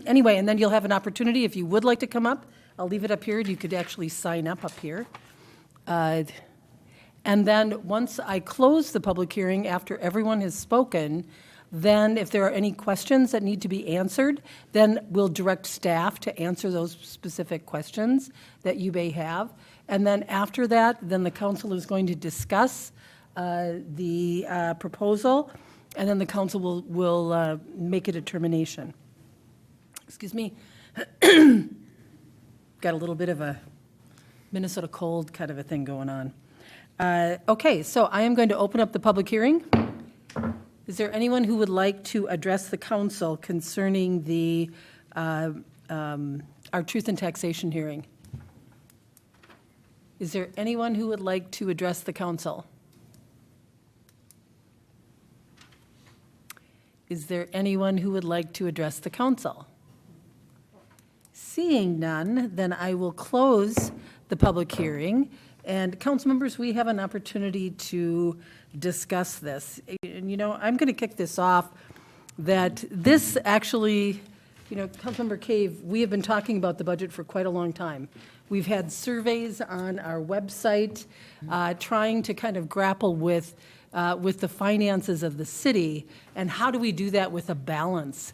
anyway, and then you'll have an opportunity, if you would like to come up, I'll leave it up here, and you could actually sign up here. And then once I close the public hearing, after everyone has spoken, then if there are any questions that need to be answered, then we'll direct staff to answer those specific questions that you may have. And then after that, then the council is going to discuss the proposal, and then the council will make a determination. Excuse me. Got a little bit of a Minnesota cold kind of a thing going on. Okay, so I am going to open up the public hearing. Is there anyone who would like to address the council concerning the our truth and taxation hearing? Is there anyone who would like to address the council? Is there anyone who would like to address the council? Seeing none, then I will close the public hearing. And council members, we have an opportunity to discuss this. And, you know, I'm going to kick this off, that this actually, you know, Councilmember Cave, we have been talking about the budget for quite a long time. We've had surveys on our website trying to kind of grapple with the finances of the city, and how do we do that with a balance.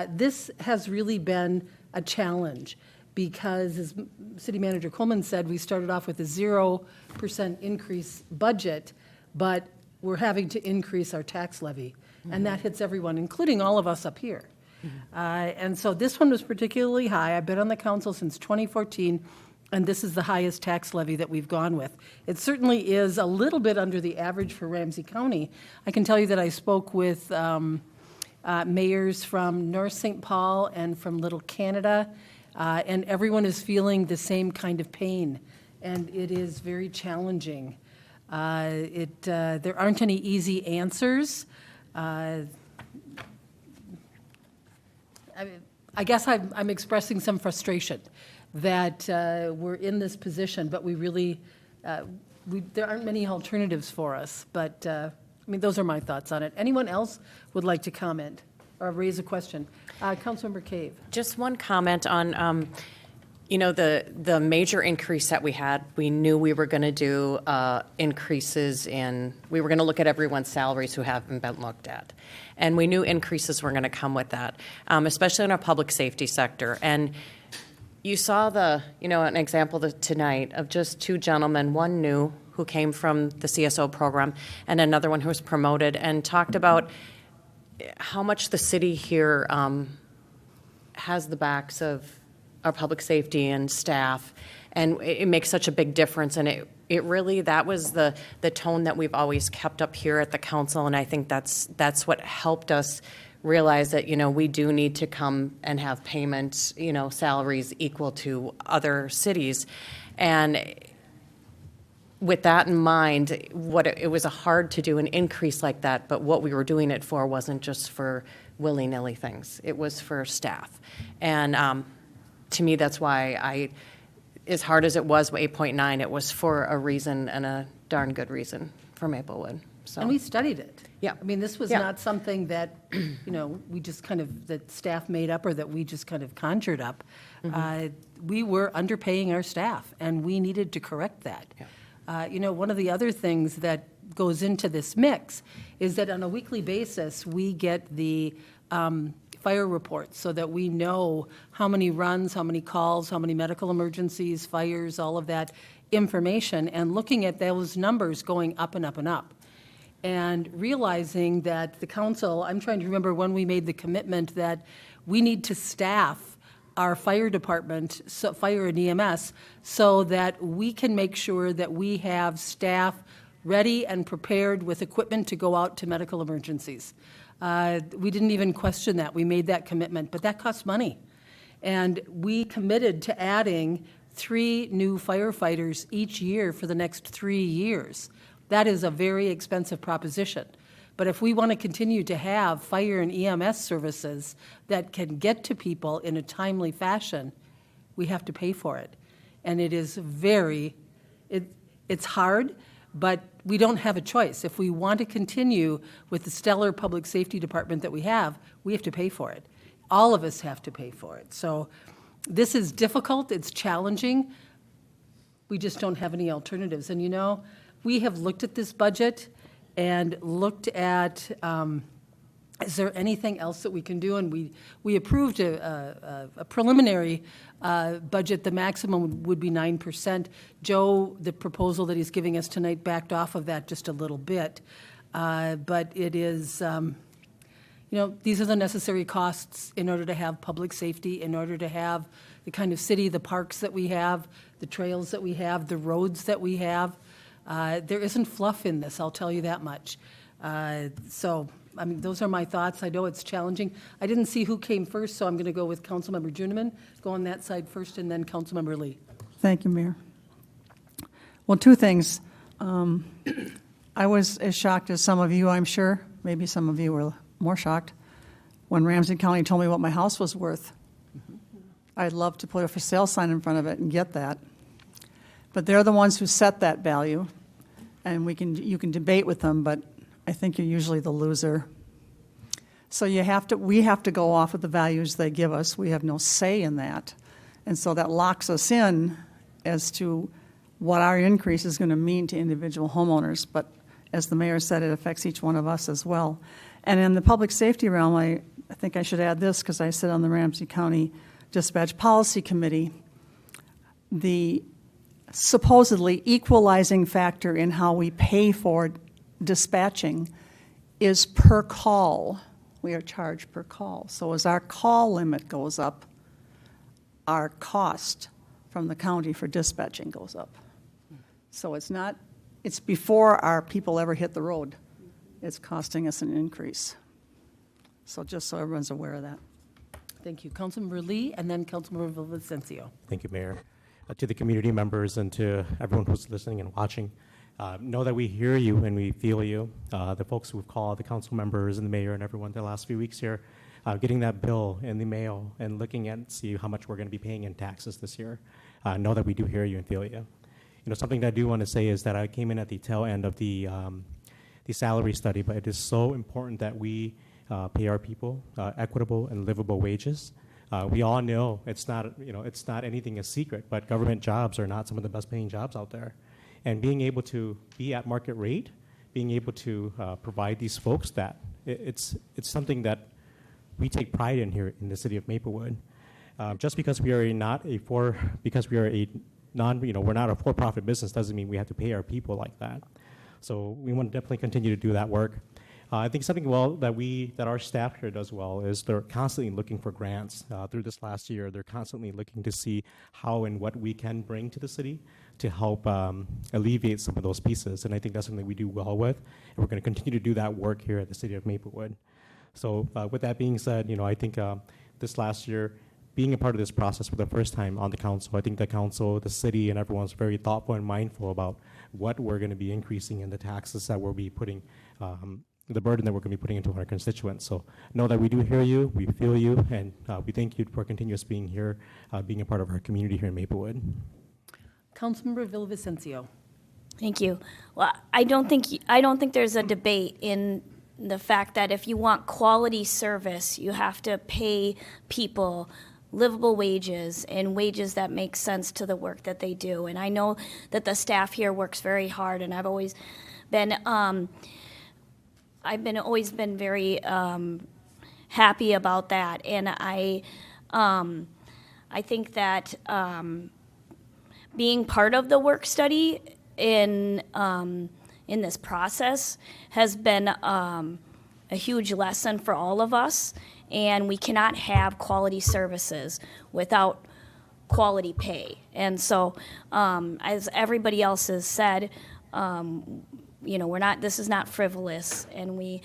This has really been a challenge, because as City Manager Coleman said, we started off with a 0% increase budget, but we're having to increase our tax levy, and that hits everyone, including all of us up here. And so this one was particularly high. I've been on the council since 2014, and this is the highest tax levy that we've gone with. It certainly is a little bit under the average for Ramsey County. I can tell you that I spoke with mayors from North St. Paul and from Little Canada, and everyone is feeling the same kind of pain, and it is very challenging. There aren't any easy answers. I guess I'm expressing some frustration that we're in this position, but we really, there aren't many alternatives for us. But, I mean, those are my thoughts on it. Anyone else would like to comment or raise a question? Councilmember Cave. Just one comment on, you know, the major increase that we had. We knew we were going to do increases we were going to look at everyone's salaries who haven't been looked at. And we knew increases were going to come with that, especially in our public safety sector. And you saw an example tonight of just two gentlemen, one new who came from the CSO program and another one who was promoted, and talked about how much the city here has the backs of our public safety and staff, and it makes such a big difference. And it really, that was the tone that we've always kept up here at the council, and I think that's what helped us realize that, you know, we do need to come and have payments, you know, salaries equal to other cities. And with that in mind, it was hard to do an increase like that, but what we were doing it for wasn't just for willy-nilly things. It was for staff. And to me, that's why as hard as it was, 8.9, it was for a reason, and a darn good reason for Maplewood. So. And we studied it. Yeah. I mean, this was not something that, you know, we just kind of, that staff made up or that we just kind of conjured up. We were underpaying our staff, and we needed to correct that. Yeah. You know, one of the other things that goes into this mix is that on a weekly basis, we get the fire reports so that we know how many runs, how many calls, how many medical emergencies, fires, all of that information, and looking at those numbers going up and up and up. and realizing that the council, I'm trying to remember when we made the commitment that we need to staff our fire department, so fire and EMS, so that we can make sure that we have staff ready and prepared with equipment to go out to medical emergencies. We didn't even question that. We made that commitment, but that costs money. And we committed to adding 3 new firefighters each year for the next 3 years. That is a very expensive proposition. But if we want to continue to have fire and EMS services that can get to people in a timely fashion, we have to pay for it. And it is it's hard, but we don't have a choice. If we want to continue with the stellar public safety department that we have to pay for it. All of us have to pay for it. So this is difficult, it's challenging. We just don't have any alternatives. And you know, we have looked at this budget and looked at, is there anything else that we can do? And we approved a preliminary budget. The maximum would be 9%. Joe, the proposal that he's giving us tonight, backed off of that just a little bit. But it is, you know, these are the necessary costs in order to have public safety, in order to have the kind of city, the parks that we have, the trails that we have, the roads that we have. There isn't fluff in this, I'll tell you that much. So, I mean, those are my thoughts. I know it's challenging. I didn't see who came first, so I'm going to go with Councilmember Juniman. Go on that side first, and then Councilmember Lee. Thank you, Mayor. Well, 2 things. I was as shocked as some of you, I'm sure. Maybe some of you were more shocked when Ramsey County told me what my house was worth. I'd love to put a for sale sign in front of it and get that. But they're the ones who set that value, and you can debate with them, but I think you're usually the loser. So we have to go off of the values they give us. We have no say in that. And so that locks us in as to what our increase is going to mean to individual homeowners. But as the mayor said, it affects each one of us as well. And in the public safety realm, I think I should add this because I sit on the Ramsey County Dispatch Policy Committee. The supposedly equalizing factor in how we pay for dispatching is per call. We are charged per call. So as our call limit goes up, our cost from the county for dispatching goes up. So it's before our people ever hit the road. It's costing us an increase. So just so everyone's aware of that. Thank you. Councilmember Lee, and then Councilmember Villavicencio. Thank you, Mayor. To the community members and to everyone who's listening and watching, know that we hear you and we feel you. The folks who've called, the council members and the mayor and everyone the last few weeks here, getting that bill in the mail and looking at see how much we're going to be paying in taxes this year. Know that we do hear you and feel you. You know, something that I do want to say is that I came in at the tail end of the salary study, but it is so important that we pay our people equitable and livable wages. We all know it's not anything a secret, but government jobs are not some of the best paying jobs out there. And being able to be at market rate, being able to provide these folks that, it's something that we take pride in here in the city of Maplewood. Just because we are not a for-profit business doesn't mean we have to pay our people like that. So we want to definitely continue to do that work. I think something that our staff here does well is they're constantly looking for grants. Through this last year, they're constantly looking to see how and what we can bring to the city to help alleviate some of those pieces. And I think that's something we do well with, and we're going to continue to do that work here at the city of Maplewood. So with that being said, I think this last year, being a part of this process for the first time on the council, I think the council, the city, and everyone's very thoughtful and mindful about what we're going to be increasing in the taxes that we'll be putting, the burden that we're going to be putting into our constituents. So know that we do hear you, we feel you, and we thank you for continuous being here, being a part of our community here in Maplewood. Councilmember Villavicencio. Thank you. Well, I don't think there's a debate in the fact that if you want quality service, you have to pay people livable wages and wages that make sense to the work that they do. And I know that the staff here works very hard, and I've always been always been very happy about that. And I think that being part of the work study in in this process has been a huge lesson for all of us, and we cannot have quality services without quality pay. And so, as everybody else has said, this is not frivolous, and we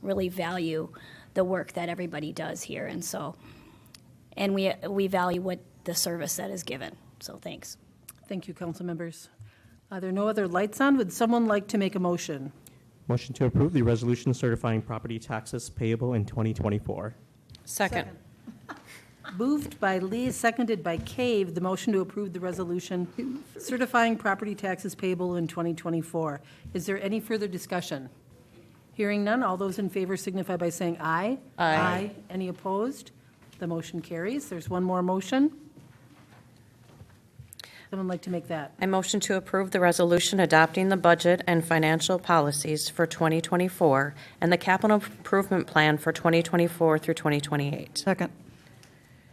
really value the work that everybody does here. And so, and we value what the service that is given. So thanks. Thank you, council members. Are there no other lights on? Would someone like to make a motion? Motion to approve the resolution certifying property taxes payable in 2024. Second. Moved by Lee, seconded by Cave, the motion to approve the resolution certifying property taxes payable in 2024. Is there any further discussion? Hearing none, all those in favor signify by saying aye. Aye. Any opposed? The motion carries. There's one more motion. Someone like to make that? I motion to approve the resolution adopting the budget and financial policies for 2024 and the capital improvement plan for 2024 through 2028. Second.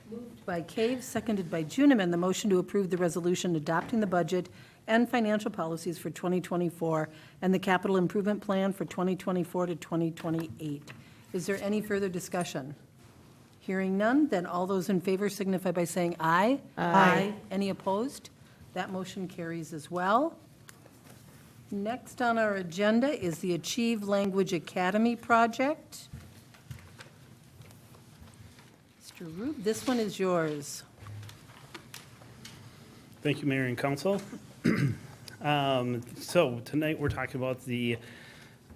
Moved by Cave, seconded by Juniman, the motion to approve the resolution adopting the budget and financial policies for 2024 and the capital improvement plan for 2024 to 2028. Is there any further discussion? Hearing none, then all those in favor signify by saying aye. Aye. Any opposed? That motion carries as well. Next on our agenda is the Achieve Language Academy project. Mr. Rube, this one is yours. Thank you, Mayor and Council. So tonight we're talking about the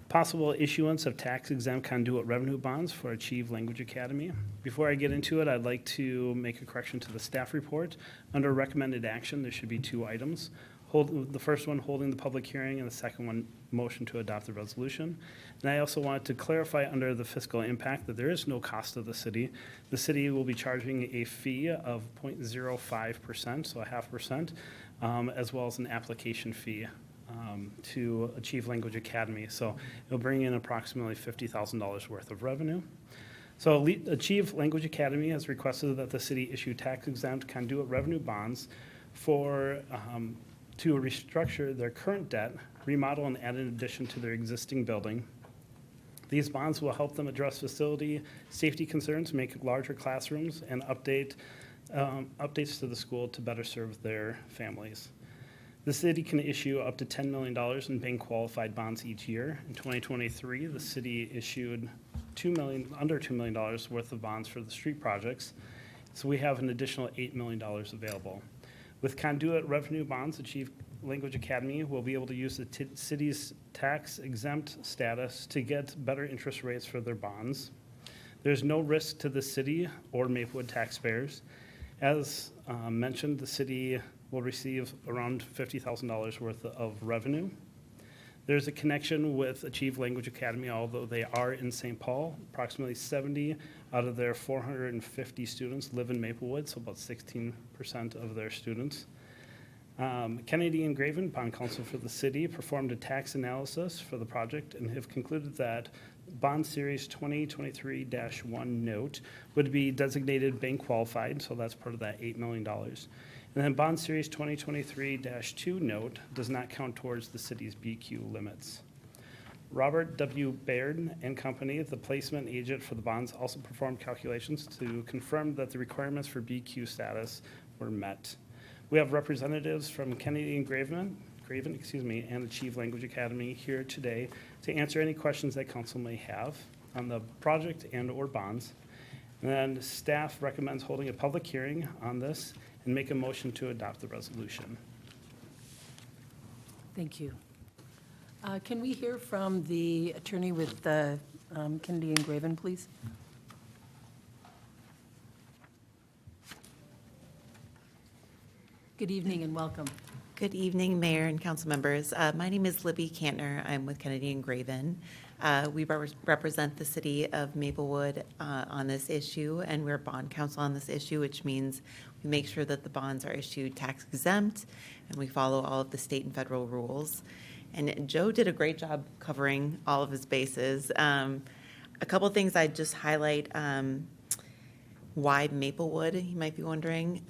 possible issuance of tax-exempt conduit revenue bonds for Achieve Language Academy. Before I get into it, I'd like to make a correction to the staff report. Under recommended action, there should be two items. The first one, holding the public hearing, and the second one, motion to adopt the resolution. And I also wanted to clarify under the fiscal impact that there is no cost to the city. The city will be charging a fee of 0.05%, so 0.5%, as well as an application fee to Achieve Language Academy. So it'll bring in approximately $50,000 worth of revenue. So Achieve Language Academy has requested that the city issue tax-exempt conduit revenue bonds for to restructure their current debt, remodel, and add an addition to their existing building. These bonds will help them address facility safety concerns, make larger classrooms, and updates to the school to better serve their families. The city can issue up to $10 million in bank qualified bonds each year. In 2023, the city issued under $2 million worth of bonds for the street projects. So we have an additional $8 million available. With conduit revenue bonds, Achieve Language Academy will be able to use the city's tax-exempt status to get better interest rates for their bonds. There's no risk to the city or Maplewood taxpayers. As mentioned, the city will receive around $50,000 worth of revenue. There's a connection with Achieve Language Academy, although they are in St. Paul. Approximately 70 out of their 450 students live in Maplewood, so about 16% of their students. Kennedy and Graven, bond counsel for the city, performed a tax analysis for the project and have concluded that Bond Series 2023-1 note would be designated bank qualified, so that's part of that $8 million. And then Bond Series 2023-2 note does not count towards the city's BQ limits. Robert W. Baird and Company, the placement agent for the bonds, also performed calculations to confirm that the requirements for BQ status were met. We have representatives from Kennedy and Graven, and Achieve Language Academy here today to answer any questions that council may have on the project and or bonds. And then staff recommends holding a public hearing on this and make a motion to adopt the resolution. Thank you. Can we hear from the attorney with the Kennedy and Graven, please? Good evening and welcome. Good evening, Mayor and council members. My name is Libby Kantner. I'm with Kennedy and Graven. We represent the city of Maplewood on this issue, and we're bond counsel on this issue, which means we make sure that the bonds are issued tax exempt, and we follow all of the state and federal rules. And Joe did a great job covering all of his bases. A couple of things I'd just highlight. Why Maplewood, you might be wondering.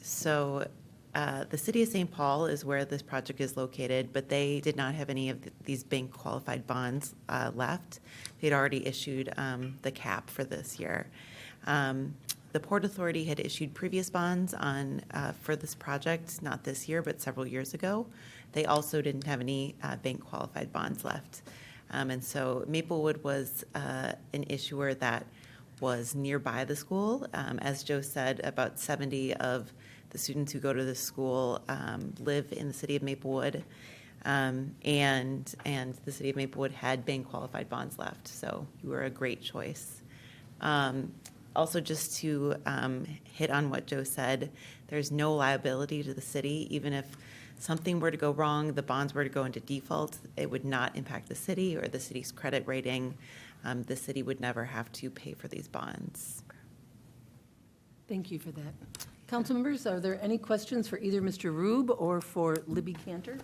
So the city of St. Paul is where this project is located, but they did not have any of these bank qualified bonds left. They'd already issued the cap for this year. The Port Authority had issued previous bonds for this project, not this year, but several years ago. They also didn't have any bank qualified bonds left. And so Maplewood was an issuer that was nearby the school. As Joe said, about 70 of the students who go to this school live in the city of Maplewood, and the city of Maplewood had bank qualified bonds left, so you were a great choice. Also, just to hit on what Joe said, there's no liability to the city. Even if something were to go wrong, the bonds were to go into default, it would not impact the city or the city's credit rating. The city would never have to pay for these bonds. Thank you for that. Council members, are there any questions for either Mr. Rube or for Libby Cantor?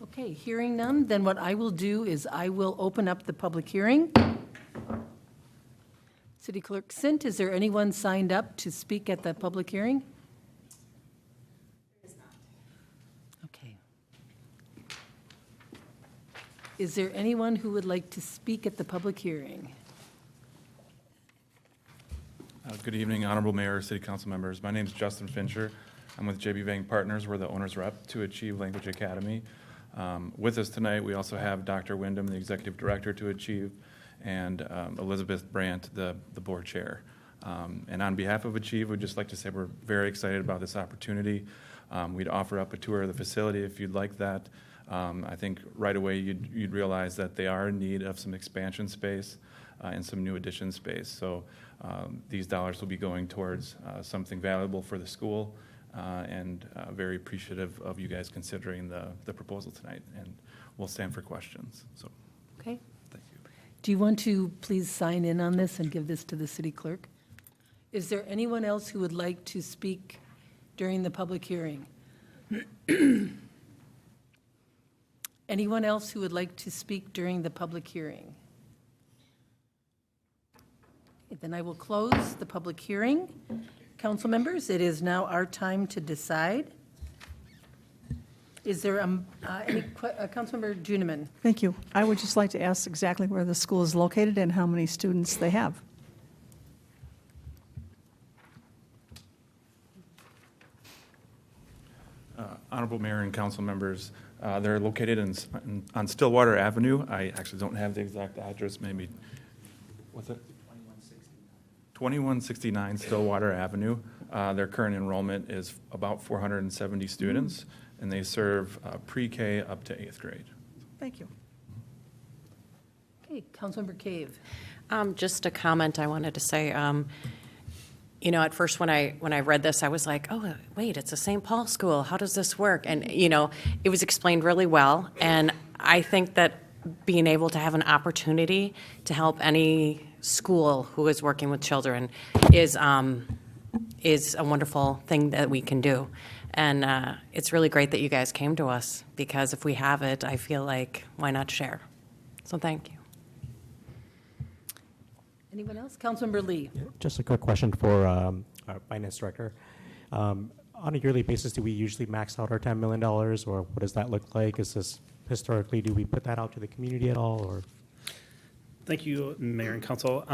Okay, hearing none, then what I will do is I will open up the public hearing. City Clerk Sint, is there anyone signed up to speak at the public hearing? There is not. Okay. Is there anyone who would like to speak at the public hearing? Good evening, Honorable Mayor, City Council members. My name is Justin Fincher. I'm with JB Vang Partners. We're the owner's rep to Achieve Language Academy. With us tonight, we also have Dr. Wyndham, the Executive Director to Achieve, and Elizabeth Brandt, the board chair. And on behalf of Achieve, we'd just like to say we're very excited about this opportunity. We'd offer up a tour of the facility if you'd like that. I think right away you'd realize that they are in need of some expansion space and some new addition space. So these dollars will be going towards something valuable for the school, and very appreciative of you guys considering the proposal tonight. And we'll stand for questions. So, Okay. thank you. Do you want to please sign in on this and give this to the city clerk? Is there anyone else who would like to speak during the public hearing? Anyone else who would like to speak during the public hearing? Then I will close the public hearing. Council members, it is now our time to decide. Is there Councilmember Juniman? Thank you. I would just like to ask exactly where the school is located and how many students they have. Honorable Mayor and council members, they're located on Stillwater Avenue. I actually don't have the exact address, maybe, what's it? 2169 Stillwater Avenue. Their current enrollment is about 470 students, and they serve pre-K up to 8th grade. Thank you. Okay, Councilmember Cave. Just a comment I wanted to say. You know, at first when I read this, I was like, oh, wait, it's a St. Paul school. How does this work? And, you know, it was explained really well. And I think that being able to have an opportunity to help any school who is working with children is a wonderful thing that we can do. And it's really great that you guys came to us, because if we have it, I feel like, why not share? So thank you. Anyone else? Councilmember Lee. Just a quick question for our finance director. On a yearly basis, do we usually max out our $10 million, or what does that look like? Is this historically, do we put that out to the community at all, or? Thank you, Mayor and Council.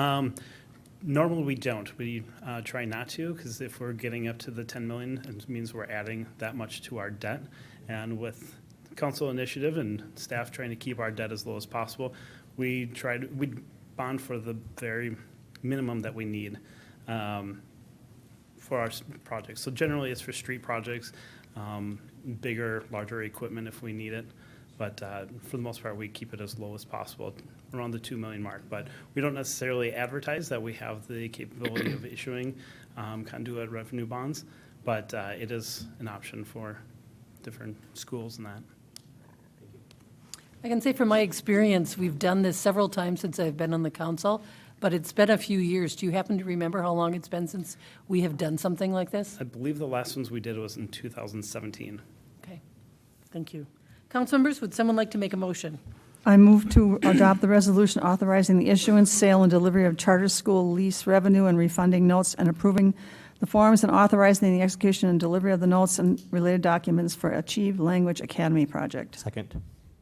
Normally we don't. We try not to, because if we're getting up to the 10 million, it means we're adding that much to our debt. And with council initiative and staff trying to keep our debt as low as possible, we bond for the very minimum that we need for our projects. So generally it's for street projects, bigger, larger equipment if we need it. But for the most part, we keep it as low as possible, around the 2 million mark. But we don't necessarily advertise that we have the capability of issuing conduit revenue bonds, but it is an option for different schools and that. I can say from my experience, we've done this several times since I've been on the council, but it's been a few years. Do you happen to remember how long it's been since we have done something like this? I believe the last ones we did was in 2017. Okay, thank you. Council members, would someone like to make a motion? I move to adopt the resolution authorizing the issuance, sale, and delivery of charter school lease revenue and refunding notes, and approving the forms and authorizing the execution and delivery of the notes and related documents for Achieve Language Academy project. Second.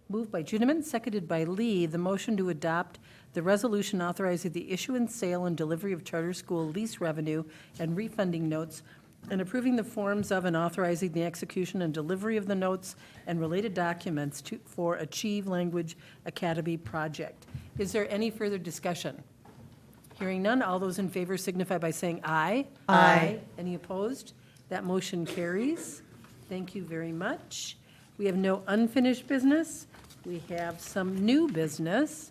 Moved by Juniman, seconded by Lee, the motion to adopt the resolution authorizing the issuance, sale, and delivery of charter school lease revenue and refunding notes, and approving the forms of and authorizing the execution and delivery of the notes and related documents for Achieve Language Academy project. Is there any further discussion? Hearing none, all those in favor signify by saying aye. Aye. Any opposed? That motion carries. Thank you very much. We have no unfinished business. We have some new business.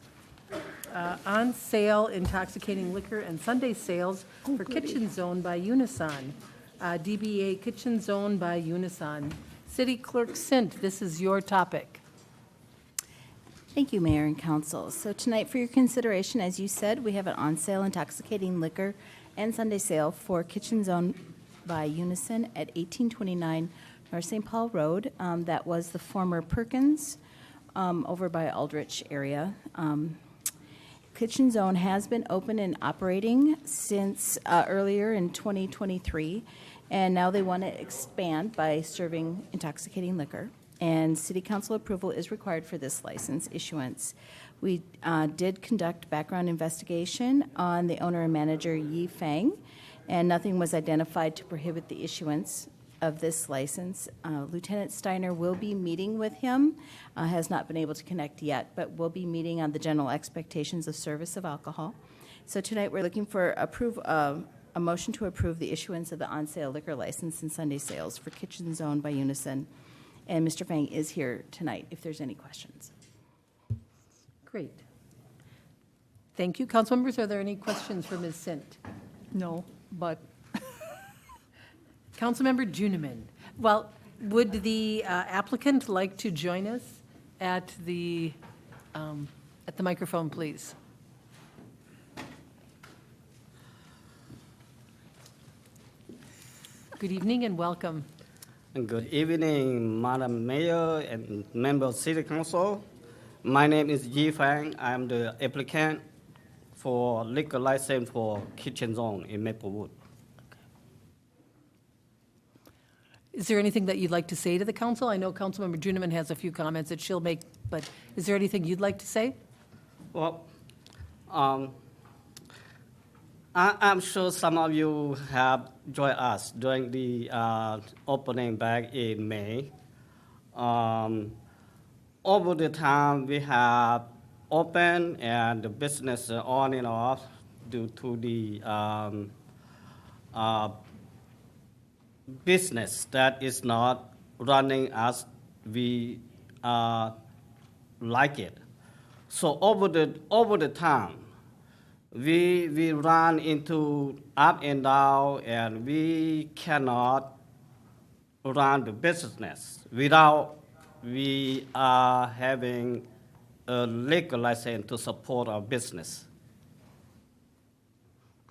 On sale intoxicating liquor and Sunday sales for Kitchen Zone by Unison. DBA Kitchen Zone by Unison. City Clerk Sint, this is your topic. Thank you, Mayor and Council. So tonight for your consideration, as you said, we have an on-sale intoxicating liquor and Sunday sale for Kitchen Zone by Unison at 1829 North St. Paul Road. That was the former Perkins over by Aldrich area. Kitchen Zone has been open and operating since earlier in 2023, and now they want to expand by serving intoxicating liquor. And City Council approval is required for this license issuance. We did conduct background investigation on the owner and manager, Yi Fang, and nothing was identified to prohibit the issuance of this license. Lieutenant Steiner will be meeting with him, has not been able to connect yet, but will be meeting on the general expectations of service of alcohol. So tonight we're looking for a motion to approve the issuance of the on-sale liquor license and Sunday sales for Kitchen Zone by Unison. And Mr. Fang is here tonight if there's any questions. Great. Thank you. Council members, are there any questions for Ms. Sint? No, but Councilmember Juniman. Well, would the applicant like to join us at the microphone, please? Good evening and welcome. Good evening, Madam Mayor and member of City Council. My name is Yi Fang. I'm the applicant for liquor license for Kitchen Zone in Maplewood. Is there anything that you'd like to say to the council? I know Councilmember Juniman has a few comments that she'll make, but is there anything you'd like to say? Well, I'm sure some of you have joined us during the opening back in May. Over the time, we have opened and the business on and off due to the business that is not running as we like it. So over the time, we run into up and down, and we cannot run the business without we are having a liquor license to support our business.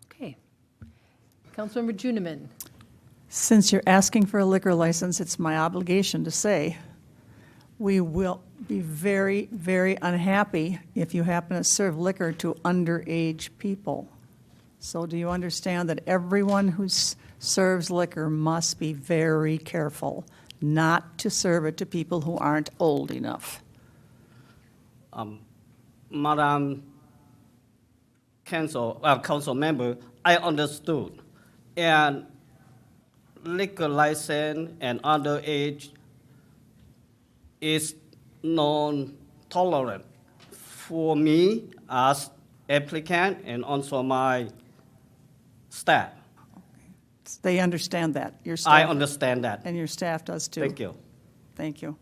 Okay. Councilmember Juniman. since you're asking for a liquor license, it's my obligation to say, we will be very, very unhappy if you happen to serve liquor to underage people. So do you understand that everyone who serves liquor must be very careful not to serve it to people who aren't old enough? Madam Council member, I understood. And liquor license and underage is non-tolerant for me as applicant and also my staff. They understand that. Your staff, I understand that. and your staff does too. Thank you. Thank you.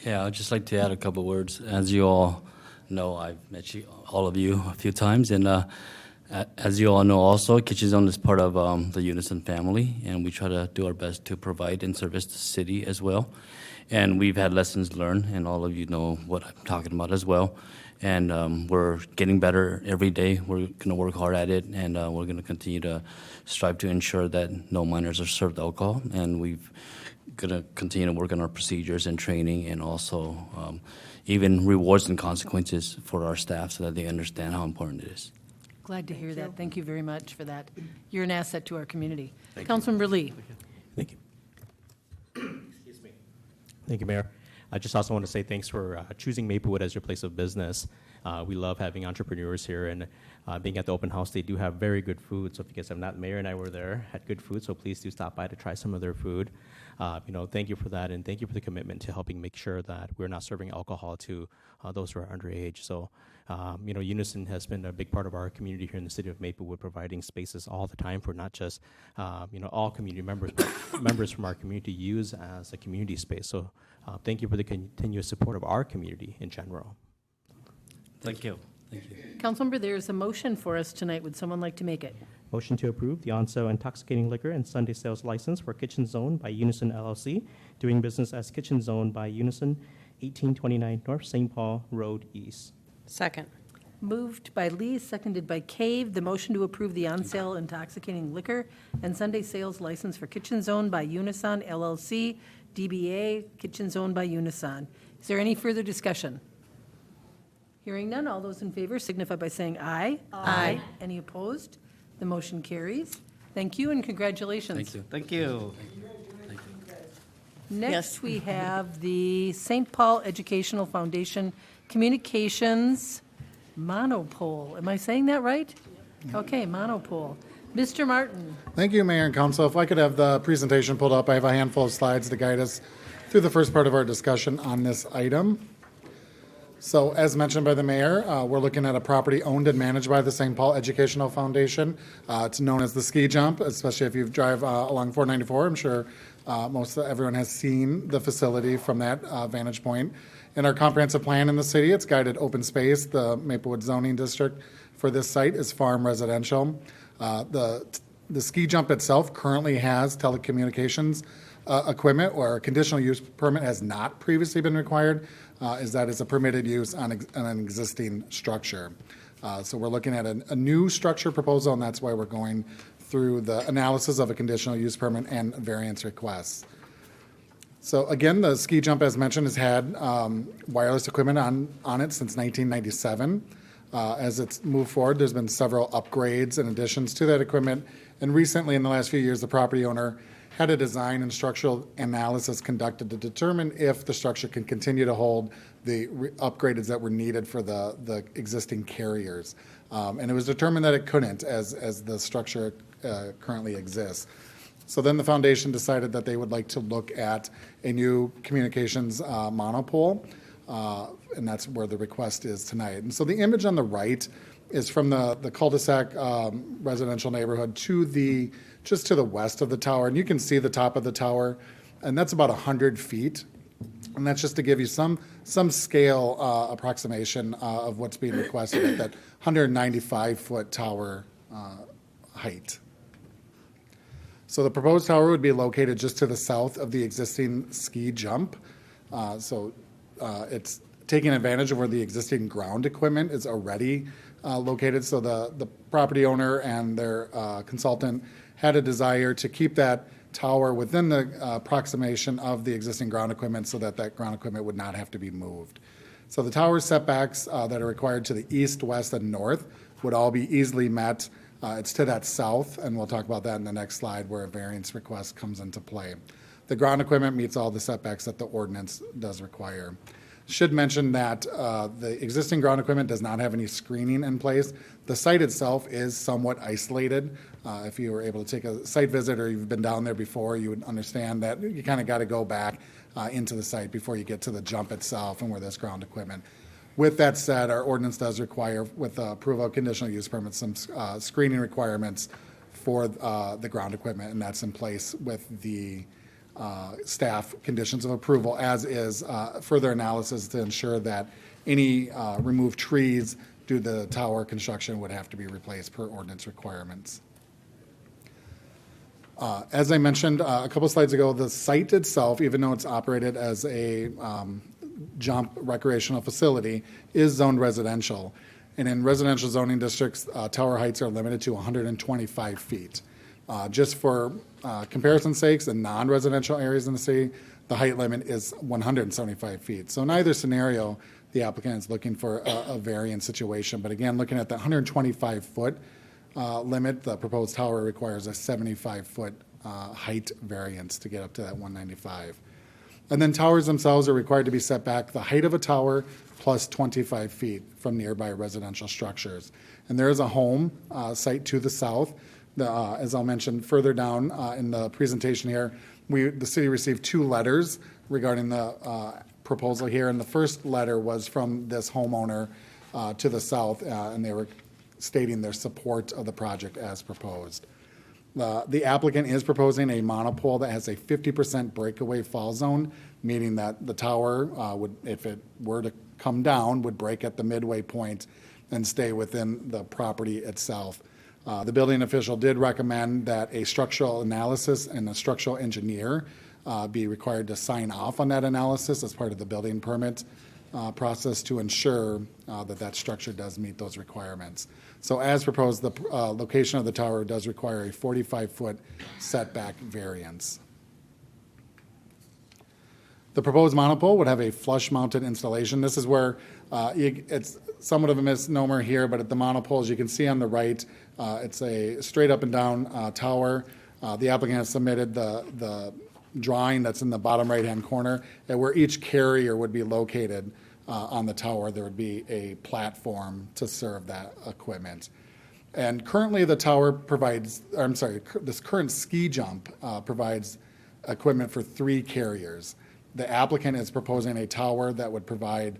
Yeah, I'd just like to add a couple of words. As you all know, I've met all of you a few times, and as you all know also, Kitchen Zone is part of the Unison family, and we try to do our best to provide and service the city as well. And we've had lessons learned, and all of you know what I'm talking about as well. And we're getting better every day. We're going to work hard at it, and we're going to continue to strive to ensure that no minors are served alcohol. And we've going to continue to work on our procedures and training, and also even rewards and consequences for our staff so that they understand how important it is. Glad to hear that. Thank you very much for that. You're an asset to our community. Councilmember Lee. Thank you. Excuse me. Thank you, Mayor. I just also want to say thanks for choosing Maplewood as your place of business. We love having entrepreneurs here, and being at the open house, they do have very good food. So if you guys have not, Mayor and I were there, had good food, so please do stop by to try some of their food. Thank you for that, and thank you for the commitment to helping make sure that we're not serving alcohol to those who are underage. So, Unison has been a big part of our community here in the city of Maplewood, providing spaces all the time for not just, all community members, but members from our community use as a community space. So thank you for the continuous support of our community in general. Thank you. Thank you. Councilmember, there's a motion for us tonight. Would someone like to make it? Motion to approve the on-sale intoxicating liquor and Sunday sales license for Kitchen Zone by Unison LLC, doing business as Kitchen Zone by Unison, 1829 North St. Paul Road East. Second. Moved by Lee, seconded by Cave. The motion to approve the on-sale intoxicating liquor and Sunday sales license for Kitchen Zone by Unison LLC, DBA Kitchen Zone by Unison. Is there any further discussion? Hearing none, all those in favor signify by saying aye. Aye. Any opposed? The motion carries. Thank you and congratulations. Thank you. Thank you. Next, we have the St. Paul Educational Foundation Communications Monopole. Am I saying that right? Okay, Monopole. Mr. Martin. Thank you, Mayor and Council. If I could have the presentation pulled up, I have a handful of slides to guide us through the first part of our discussion on this item. So as mentioned by the mayor, we're looking at a property owned and managed by the St. Paul Educational Foundation. It's known as the Ski Jump, especially if you drive along 494. I'm sure everyone has seen the facility from that vantage point. In our comprehensive plan in the city, it's guided open space. The Maplewood zoning district for this site is farm residential. The ski jump itself currently has telecommunications equipment, or a conditional use permit has not previously been required, is a permitted use on an existing structure. So we're looking at a new structure proposal, and that's why we're going through the analysis of a conditional use permit and variance requests. So again, the ski jump, as mentioned, has had wireless equipment on it since 1997. As it's moved forward, there's been several upgrades and additions to that equipment. And recently, in the last few years, the property owner had a design and structural analysis conducted to determine if the structure can continue to hold the upgrades that were needed for the existing carriers. And it was determined that it couldn't as the structure currently exists. So then the foundation decided that they would like to look at a new communications monopole, and that's where the request is tonight. And so the image on the right is from the cul-de-sac residential neighborhood just to the west of the tower. And you can see the top of the tower, and that's about 100 feet. And that's just to give you some scale approximation of what's being requested at that 195-foot tower height. So the proposed tower would be located just to the south of the existing ski jump. It's taking advantage of where the existing ground equipment is already located. So the property owner and their consultant had a desire to keep that tower within the approximation of the existing ground equipment so that ground equipment would not have to be moved. So the tower setbacks that are required to the east, west, and north would all be easily met. It's to that south, and we'll talk about that in the next slide where a variance request comes into play. The ground equipment meets all the setbacks that the ordinance does require. Should mention that the existing ground equipment does not have any screening in place. The site itself is somewhat isolated. If you were able to take a site visit or you've been down there before, you would understand that you kind of got to go back into the site before you get to the jump itself and where there's ground equipment. With that said, our ordinance does require, with the approval of conditional use permits, some screening requirements for the ground equipment, and that's in place with the staff conditions of approval, as is further analysis to ensure that any removed trees due to the tower construction would have to be replaced per ordinance requirements. As I mentioned a couple slides ago, the site itself, even though it's operated as a jump recreational facility, is zoned residential. And in residential zoning districts, tower heights are limited to 125 feet. Just for comparison's sakes, in non-residential areas in the city, the height limit is 175 feet. So in either scenario, the applicant is looking for a variance situation. But again, looking at the 125-foot limit, the proposed tower requires a 75-foot height variance to get up to that 195. And then towers themselves are required to be set back the height of a tower plus 25 feet from nearby residential structures. And there is a home site to the south. As I'll mention further down in the presentation here, the city received 2 letters regarding the proposal here. And the first letter was from this homeowner to the south, and they were stating their support of the project as proposed. The applicant is proposing a monopole that has a 50% breakaway fall zone, meaning that the tower would, if it were to come down, would break at the midway point and stay within the property itself. The building official did recommend that a structural analysis and a structural engineer be required to sign off on that analysis as part of the building permit process to ensure that structure does meet those requirements. So as proposed, the location of the tower does require a 45-foot setback variance. The proposed monopole would have a flush-mounted installation. This is where it's somewhat of a misnomer here, but at the monopole, as you can see on the right, it's a straight up and down tower. The applicant has submitted the drawing that's in the bottom right-hand corner, and where each carrier would be located on the tower, there would be a platform to serve that equipment. And currently the tower provides, this current ski jump provides equipment for 3 carriers. The applicant is proposing a tower that would provide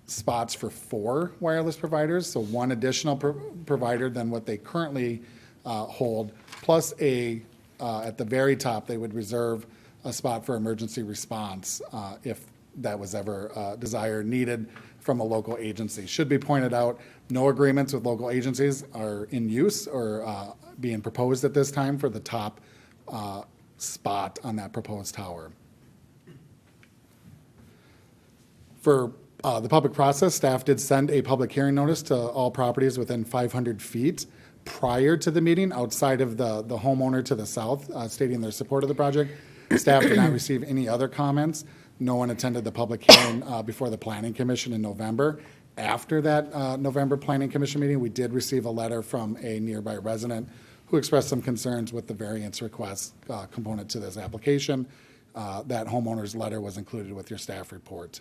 spots for 4 wireless providers, so 1 additional provider than what they currently hold, plus at the very top, they would reserve a spot for emergency response if that was ever desired, needed from a local agency. Should be pointed out, no agreements with local agencies are in use or being proposed at this time for the top spot on that proposed tower. For the public process, staff did send a public hearing notice to all properties within 500 feet prior to the meeting, outside of the homeowner to the south, stating their support of the project. Staff did not receive any other comments. No one attended the public hearing before the Planning Commission in November. After that November Planning Commission meeting, we did receive a letter from a nearby resident who expressed some concerns with the variance request component to this application. That homeowner's letter was included with your staff report.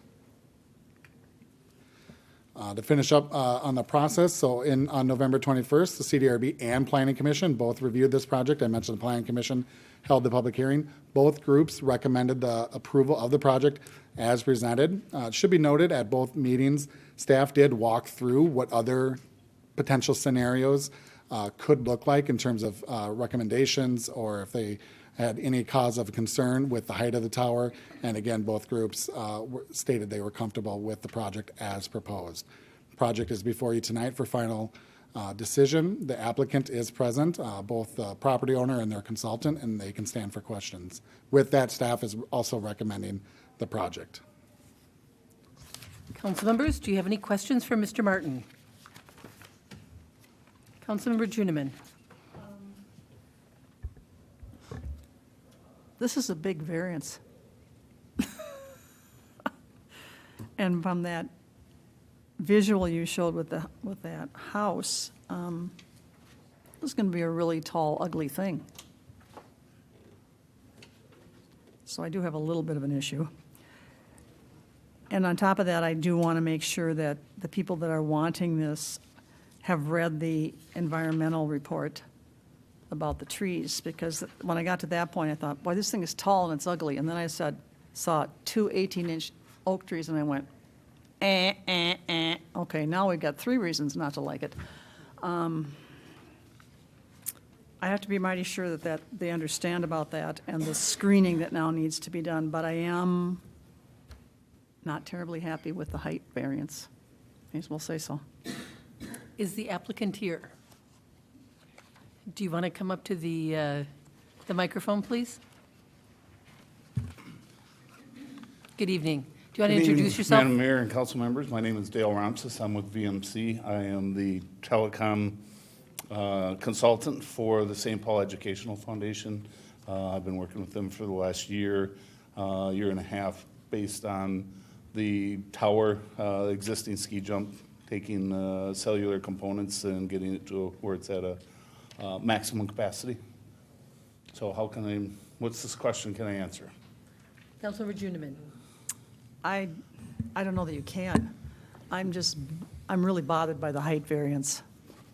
To finish up on the process, so on November 21st, the CDRB and Planning Commission both reviewed this project. I mentioned the Planning Commission held the public hearing. Both groups recommended the approval of the project as presented. It should be noted at both meetings, staff did walk through what other potential scenarios could look like in terms of recommendations, or if they had any cause of concern with the height of the tower. And again, both groups stated they were comfortable with the project as proposed. The project is before you tonight for final decision. The applicant is present, both the property owner and their consultant, and they can stand for questions. With that, staff is also recommending the project. Council members, do you have any questions for Mr. Martin? Councilmember Juniman. This is a big variance. And from that visual you showed with that house, this is going to be a really tall, ugly thing. So I do have a little bit of an issue. And on top of that, I do want to make sure that the people that are wanting this have read the environmental report about the trees, because when I got to that point, I thought, boy, this thing is tall and it's ugly. And then I saw 2 18-inch oak trees, and I went, Okay, now we've got 3 reasons not to like it. I have to be mighty sure that they understand about that and the screening that now needs to be done, but I am not terribly happy with the height variance. May as well say so. Is the applicant here? Do you want to come up to the microphone, please? Good evening. Do you want to introduce yourself? Madam Mayor and council members, my name is Dale Ramses. I'm with VMC. I am the telecom consultant for the St. Paul Educational Foundation. I've been working with them for the last year and a half, based on the tower, existing ski jump, taking cellular components and getting it to where it's at a maximum capacity. So what's this question can I answer? Councilmember Juniman. I don't know that you can. I'm really bothered by the height variance.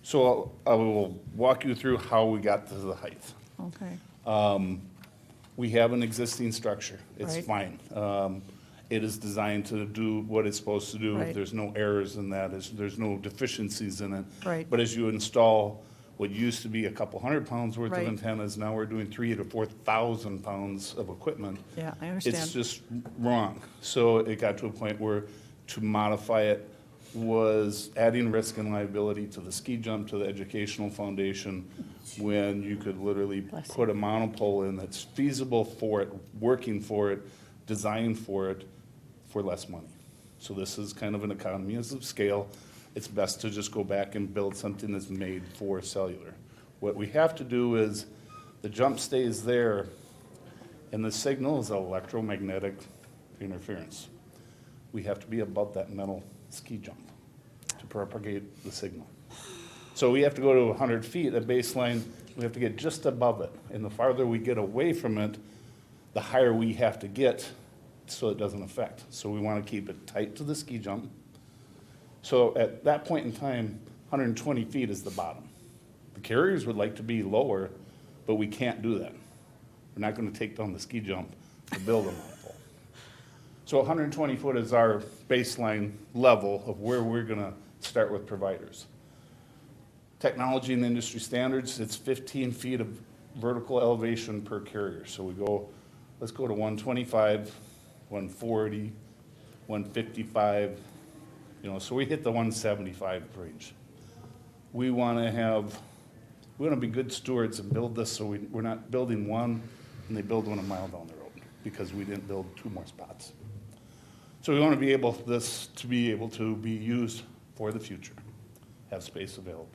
So I will walk you through how we got to the height. Okay. We have an existing structure. It's Right. fine. It is designed to do what it's supposed to do. Right. There's no errors in that. There's no deficiencies in it. Right. But as you install what used to be a couple hundred pounds worth Right. of antennas, now we're doing 3,000 to 4,000 pounds of equipment. Yeah, I understand. It's just wrong. So it got to a point where to modify it was adding risk and liability to the ski jump, to the educational foundation, when you could literally put a monopole in that's feasible for it, working for it, designed for it, for less money. So this is kind of an economy of scale. It's best to just go back and build something that's made for cellular. What we have to do is the jump stays there, and the signal is electromagnetic interference. We have to be above that metal ski jump to propagate the signal. So we have to go to 100 feet at baseline. We have to get just above it. And the farther we get away from it, the higher we have to get so it doesn't affect. So we want to keep it tight to the ski jump. So at that point in time, 120 feet is the bottom. The carriers would like to be lower, but we can't do that. We're not going to take down the ski jump to build a monopole. So 120 foot is our baseline level of where we're going to start with providers. Technology and industry standards, it's 15 feet of vertical elevation per carrier. So let's go to 125, 140, 155, so we hit the 175 range. We want to be good stewards and build this so we're not building one and they build one a mile down the road because we didn't build 2 more spots. So we want to be able to be used for the future, have space available.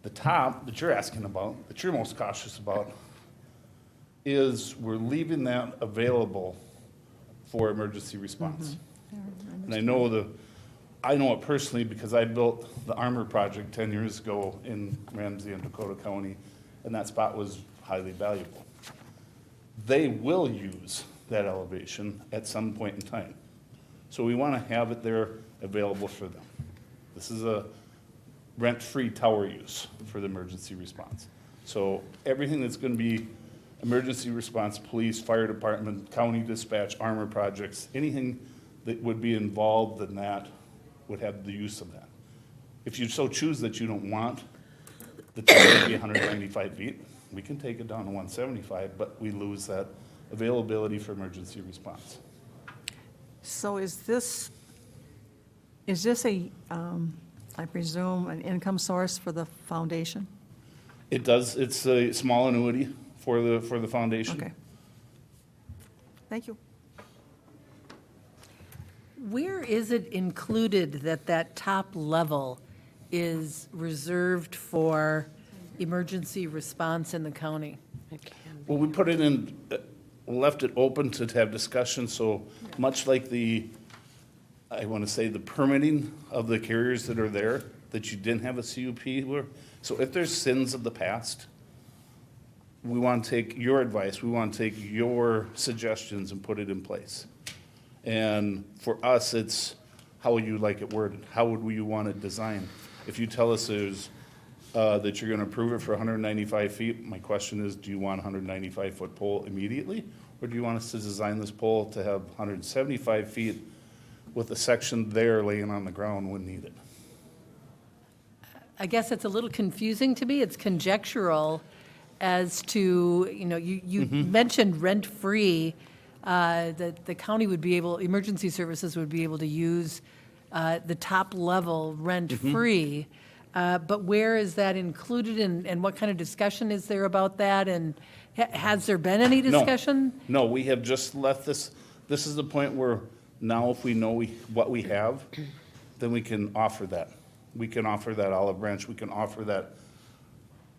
The top that you're asking about, that you're most cautious about, is we're leaving that available for emergency response. And I know it personally because I built the Armor project 10 years ago in Ramsey and Dakota County, and that spot was highly valuable. They will use that elevation at some point in time. So we want to have it there available for them. This is a rent-free tower use for the emergency response. So everything that's going to be emergency response, police, fire department, county dispatch, Armor projects, anything that would be involved in that would have the use of that. If you so choose that you don't want the tower to be 195 feet, we can take it down to 175, but we lose that availability for emergency response. So is this I presume, an income source for the foundation? It does. It's a small annuity for the foundation. Okay. Thank you. Where is it included that top level is reserved for emergency response in the county? Well, we put it in, left it open to have discussion, so much like the permitting of the carriers that are there, that you didn't have a CUP where, so if there's sins of the past, we want to take your advice, we want to take your suggestions and put it in place. And for us, it's how would you like it worded? How would you want it designed? If you tell us that you're going to approve it for 195 feet, my question is, do you want a 195-foot pole immediately? Or do you want us to design this pole to have 175 feet with a section there laying on the ground when needed? I guess it's a little confusing to me. It's conjectural as to, you mentioned rent-free, that the county would be able, emergency services would be able to use the top level rent-free. But where is that included and what kind of discussion is there about that? And has there been any discussion? No, we have just left this. This is the point where now if we know what we have, then we can offer that. We can offer that olive branch. We can offer that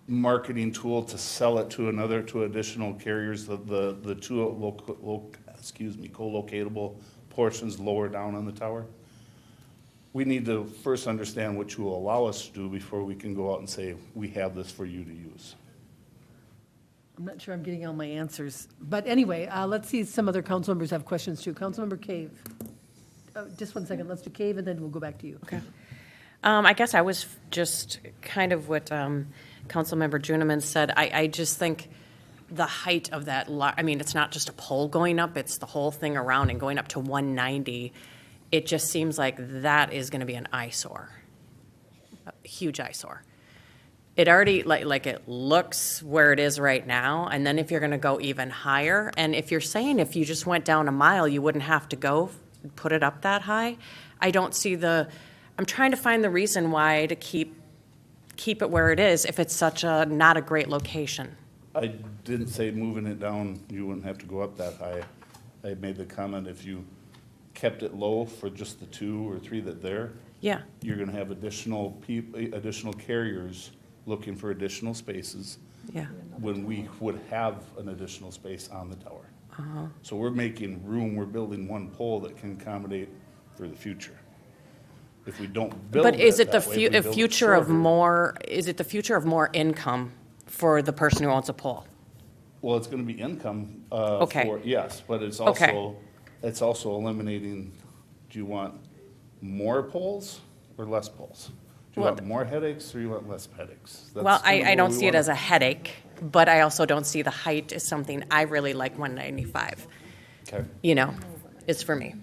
marketing tool to sell it to additional carriers, the two co-locatable portions lower down on the tower. We need to first understand what you will allow us to do before we can go out and say, we have this for you to use. I'm not sure I'm getting all my answers. But anyway, let's see if some other council members have questions too. Councilmember Cave. Just one second. Let's do Cave and then we'll go back to you. Okay. I guess I was just kind of what Councilmember Juniman said. I just think the height of that, I mean, it's not just a pole going up, it's the whole thing around and going up to 190. It just seems like that is going to be an eyesore, a huge eyesore. It already, like it looks where it is right now, and then if you're going to go even higher, and if you're saying if you just went down a mile, you wouldn't have to go put it up that high, I don't see I'm trying to find the reason why to keep it where it is if it's such a, not a great location. I didn't say moving it down, you wouldn't have to go up that high. I made the comment if you kept it low for just the 2 or 3 that there, Yeah. you're going to have additional carriers looking for additional spaces. Yeah. When we would have an additional space on the tower. Uh-huh. So we're making room, we're building one pole that can accommodate for the future. If we don't build But is it the that way, if we build it future of shorter- more, is it the future of more income for the person who owns a pole? Well, it's going to be income. Okay. Yes, but it's Okay. also eliminating, do you want more poles or less poles? Do you Well, want more headaches or you want less headaches? That's Well, kind of I what don't we see it wanna- as a headache, but I also don't see the height as something I really like 195. Okay. You know, it's for me.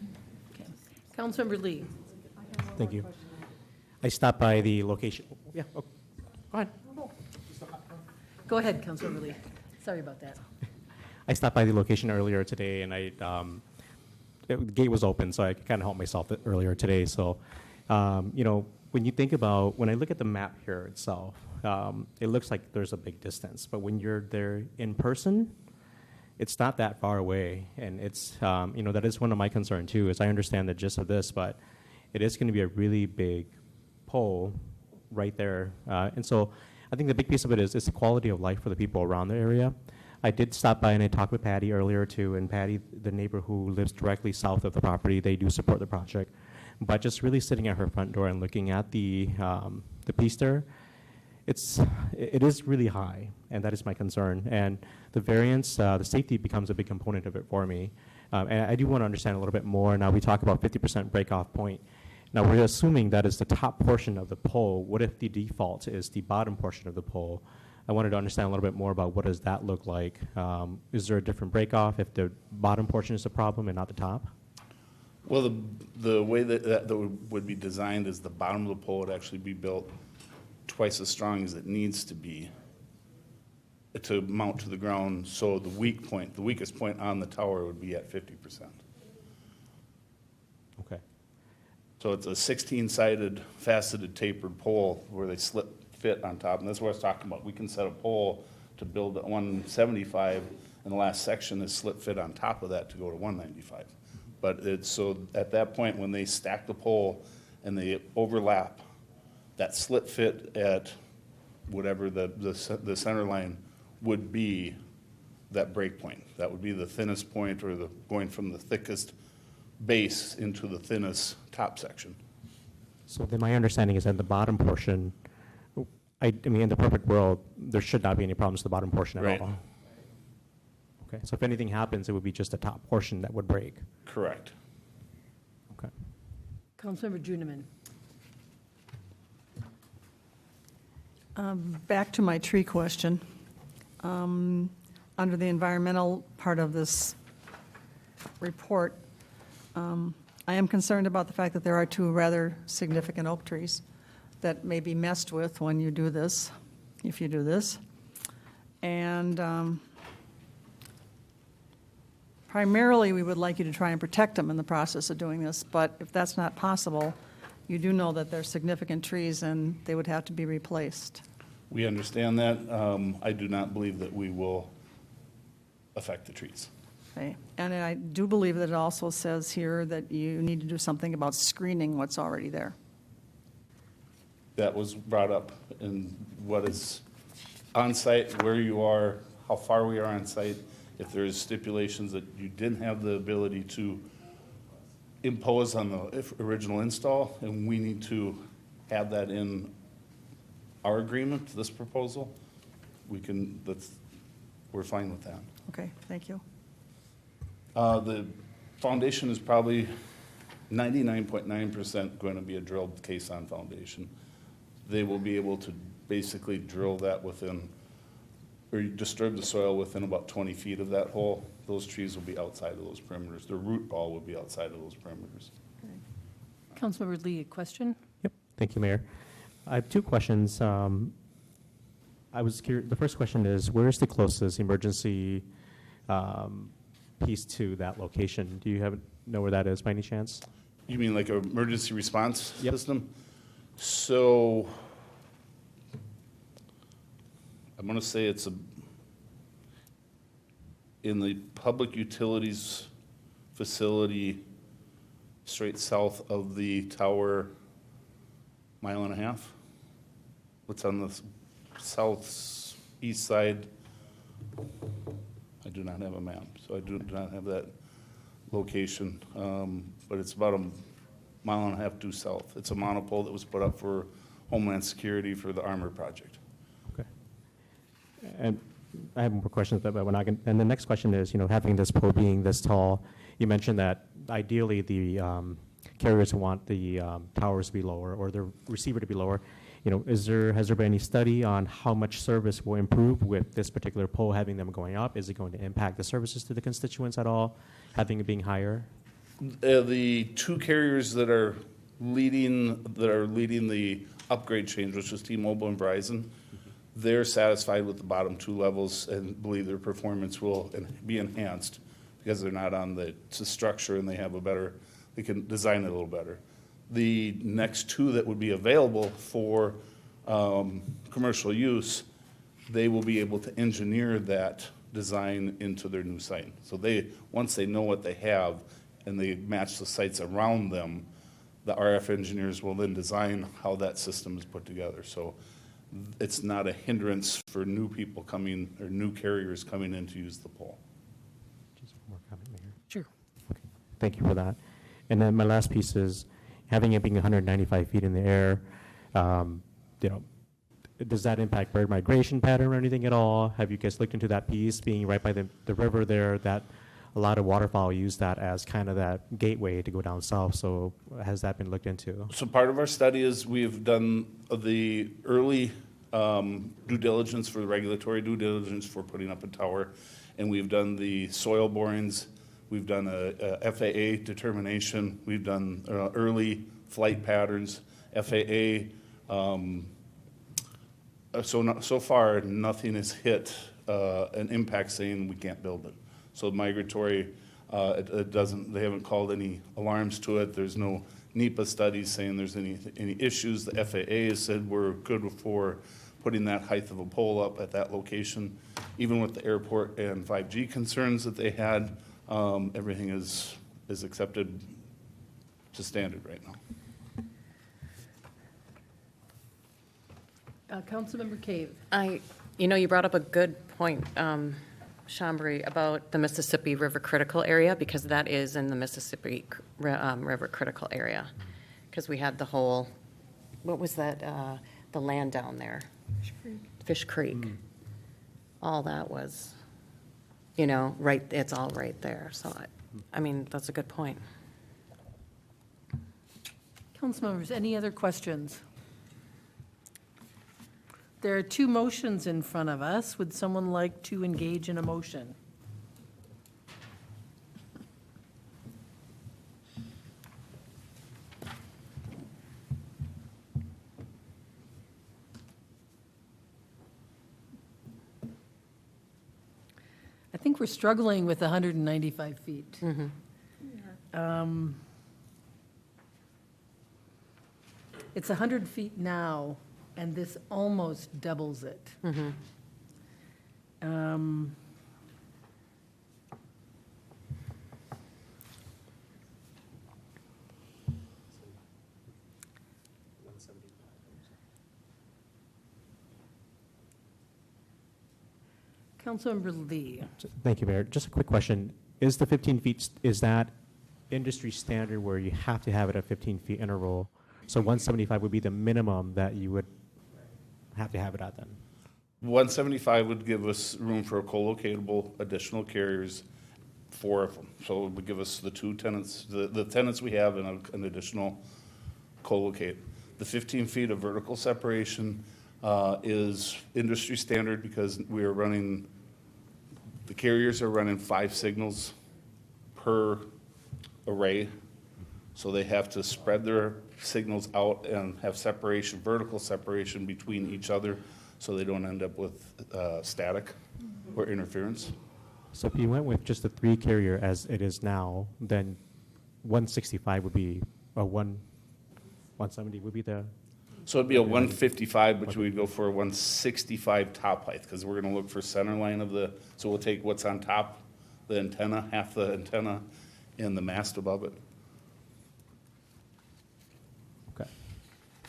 Councilmember Lee. Thank you. I stopped by the location. Yeah, go ahead. Go ahead, Councilmember Lee. Sorry about that. I stopped by the location earlier today, and the gate was open, so I could kind of help myself earlier today. So, when you think about, when I look at the map here itself, it looks like there's a big distance. But when you're there in person, it's not that far away. And it's, that is one of my concerns too, is I understand the gist of this, but it is going to be a really big pole right there. And so I think the big piece of it is the quality of life for the people around the area. I did stop by and I talked with Patty earlier too, and Patty, the neighbor who lives directly south of the property, they do support the project. But just really sitting at her front door and looking at the piece there, it is really high, and that is my concern. And the variance, the safety becomes a big component of it for me. And I do want to understand a little bit more. Now we talk about 50% break-off point. Now we're assuming that is the top portion of the pole. What if the default is the bottom portion of the pole? I wanted to understand a little bit more about what does that look like. Is there a different break-off if the bottom portion is the problem and not the top? Well, the way that would be designed is the bottom of the pole would actually be built twice as strong as it needs to be to mount to the ground. So the weakest point on the tower would be at 50%. Okay. So it's a 16-sided faceted tapered pole where they slip fit on top. And that's what I was talking about. We can set a pole to build at 175, and the last section is slip fit on top of that to go to 195. But it's so at that point when they stack the pole and they overlap, that slip fit at whatever the center line would be that break point. That would be the thinnest point, or the going from the thickest base into the thinnest top section. So then my understanding is that the bottom portion, I mean, in the perfect world, there should not be any problems with the bottom portion at Right. all. Okay, so if anything happens, it would be just the top portion that would break. Correct. Okay. Councilmember Juniman. Back to my tree question. Under the environmental part of this report, I am concerned about the fact that there are 2 rather significant oak trees that may be messed with when you do this, if you do this. And primarily, we would like you to try and protect them in the process of doing this, but if that's not possible, you do know that they're significant trees and they would have to be replaced. We understand that. I do not believe that we will affect the trees. Okay. And I do believe that it also says here that you need to do something about screening what's already there. That was brought up in what is on site, where you are, how far we are on site. If there's stipulations that you didn't have the ability to impose on the original install, and we need to have that in our agreement, this proposal, we're fine with that. Okay, thank you. The foundation is probably 99.9% going to be a drilled caisson foundation. They will be able to basically drill that within, or disturb the soil within about 20 feet of that hole. Those trees will be outside of those perimeters. The root ball will be outside of those perimeters. Councilmember Lee, a question? Yep. Thank you, Mayor. I have two questions. I was curious. The first question is, where is the closest emergency piece to that location? Do you know where that is by any chance? You mean like an emergency response system? So I'm going to say it's in the public utilities facility straight south of the tower, mile and a half. What's on the southeast side? I do not have a map, so I do not have that location, but it's about a mile and a half due south. It's a monopole that was put up for Homeland Security for the armor project. Okay. And I have more questions, but we're not going. And the next question is, having this pole being this tall, you mentioned that ideally the carriers want the towers to be lower or the receiver to be lower. Has there been any study on how much service will improve with this particular pole having them going up? Is it going to impact the services to the constituents at all, having it being higher? The two carriers that are leading the upgrade change, which is T-Mobile and Verizon, they're satisfied with the bottom two levels and believe their performance will be enhanced because they're not on the structure and they can design it a little better. The next two that would be available for commercial use, they will be able to engineer that design into their new site. So once they know what they have and they match the sites around them, the RF engineers will then design how that system is put together. So it's not a hindrance for new people coming or new carriers coming in to use the pole. Just one more comment, Mayor. Sure. Okay. Thank you for that. And then my last piece is, having it being 195 feet in the air, does that impact bird migration pattern or anything at all? Have you guys looked into that piece, being right by the river there, that a lot of waterfowl use that as kind of that gateway to go down south? So has that been looked into? So part of our study is we've done the early due diligence for the regulatory due diligence for putting up a tower, and we've done the soil borings. We've done a FAA determination. We've done early flight patterns. FAA. So far, nothing has hit an impact saying we can't build it. So migratory, it doesn't. They haven't called any alarms to it. There's no NEPA studies saying there's any issues. The FAA has said we're good for putting that height of a pole up at that location. Even with the airport and 5G concerns that they had. Everything is accepted to standard right now. Councilmember Cave. You brought up a good point, Chambry, about the Mississippi River Critical Area, because that is in the Mississippi River Critical Area. Because we had the whole, what was that, the land down there? Fish Creek. All that was, right, it's all right there. So, that's a good point. Council members, any other questions? There are two motions in front of us. Would someone like to engage in a motion? I think we're struggling with 195 feet. It's 100 feet now, and this almost doubles it. Councilmember Lee. Thank you, Mayor. Just a quick question. Is the 15 feet, is that industry standard where you have to have it at 15 feet interval. So 175 would be the minimum that you would have to have it at then. 175 would give us room for co-locatable additional carriers, 4 of them. So it would give us the 2 tenants, the tenants we have and an additional co-locate. The 15 feet of vertical separation is industry standard because we are running, the carriers are running 5 signals per array. So they have to spread their signals out and have separation, vertical separation between each other so they don't end up with static or interference. So if you went with just the 3 carrier as it is now, then 165 would be, or 170 would be the... So it'd be a 155, but we'd go for a 165 top height because we're going to look for center line of the, so we'll take what's on top, the antenna, half the antenna, and the mast above it. Okay,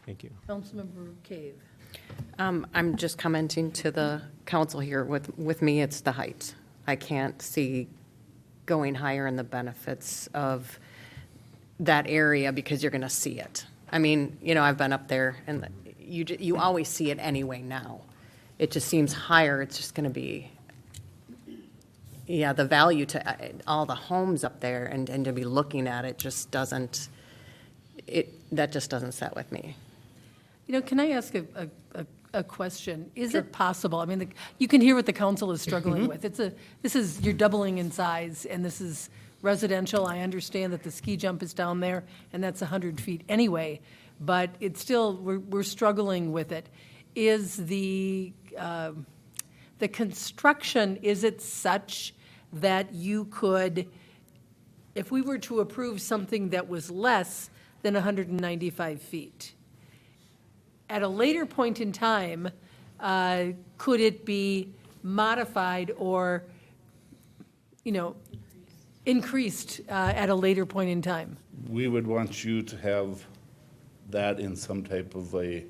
thank you. Councilmember Cave. I'm just commenting to the council here. With me, it's the height. I can't see going higher in the benefits of that area because you're going to see it. I mean, you know, I've been up there, and you always see it anyway now. It just seems higher. It's just going to be, yeah, the value to all the homes up there and to be looking at it just doesn't, that just doesn't set with me. You know, can I ask a question? Is it possible, I mean, you can hear what the council is struggling with. This is, you're doubling in size, and this is residential. I understand that the ski jump is down there, and that's 100 feet anyway, but it's still, we're struggling with it. Is the construction, is it such that you could, if we were to approve something that was less than 195 feet, at a later point in time, could it be modified or, you know, increased at a later point in time? We would want you to have that in some type of a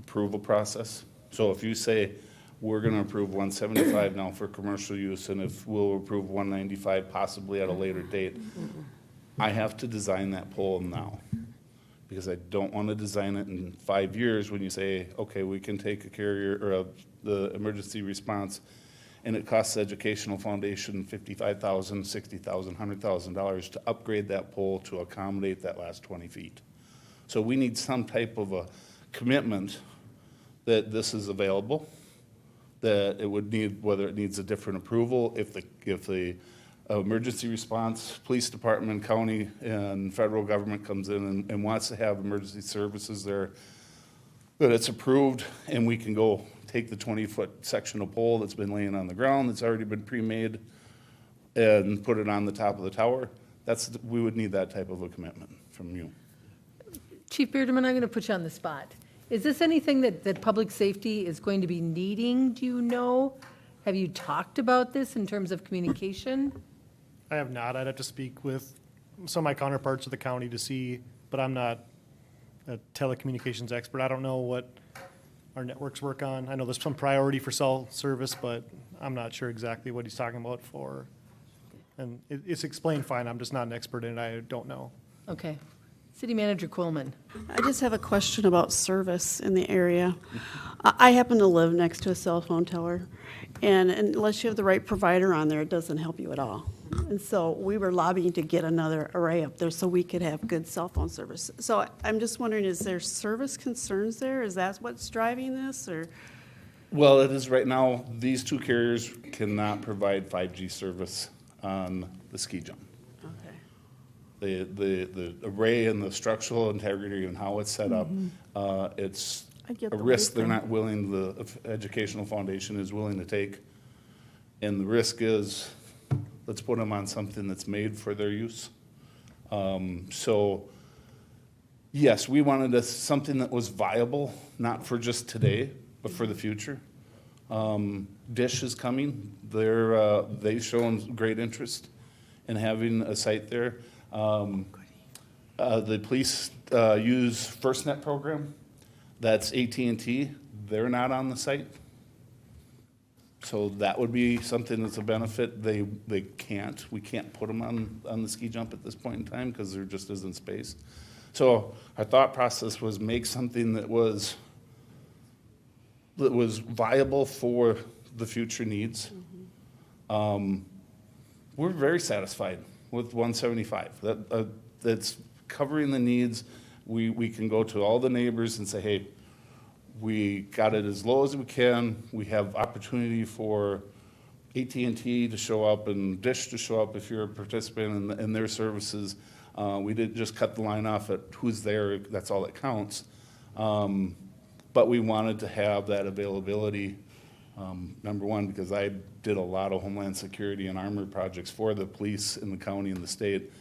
approval process. So if you say, we're going to approve 175 now for commercial use, and if we'll approve 195 possibly at a later date, I have to design that pole now. Because I don't want to design it in 5 years when you say, okay, we can take a carrier or the emergency response, and it costs the educational foundation $55,000, $60,000, $100,000 to upgrade that pole to accommodate that last 20 feet. So we need some type of a commitment that this is available, that it would need, whether it needs a different approval, if the emergency response, police department, county, and federal government comes in and wants to have emergency services there, that it's approved and we can go take the 20-foot section of pole that's been laying on the ground, that's already been pre-made, and put it on the top of the tower. We would need that type of a commitment from you. Chief Bearderman, I'm going to put you on the spot. Is this anything that public safety is going to be needing, do you know? Have you talked about this in terms of communication? I have not. I'd have to speak with some of my counterparts of the county to see, but I'm not a telecommunications expert. I don't know what our networks work on. I know there's some priority for cell service, but I'm not sure exactly what he's talking about for. And it's explained fine. I'm just not an expert in it. I don't know. Okay. City Manager Coleman. I just have a question about service in the area. I happen to live next to a cell phone tower, and unless you have the right provider on there, it doesn't help you at all. And so we were lobbying to get another array up there so we could have good cell phone service. So I'm just wondering, is there service concerns there? Is that what's driving this, or? Well, it is right now. These 2 carriers cannot provide 5G service on the ski jump. The array and the structural integrity and how it's set up, it's a risk they're not willing, the educational foundation is willing to take. And the risk is, let's put them on something that's made for their use. So, yes, we wanted something that was viable, not for just today, but for the future. Dish is coming. They've shown great interest in having a site there. The police use FirstNet program. That's AT&T. They're not on the site. So that would be something that's a benefit. We can't put them on the ski jump at this point in time because there just isn't space. So our thought process was make something that was viable for the future needs. We're very satisfied with 175. That's covering the needs. We can go to all the neighbors and say, hey, we got it as low as we can. We have opportunity for AT&T to show up and Dish to show up if you're a participant in their services. We didn't just cut the line off at who's there. That's all that counts. But we wanted to have that availability, number one, because I did a lot of Homeland Security and armor projects for the police in the county and the state.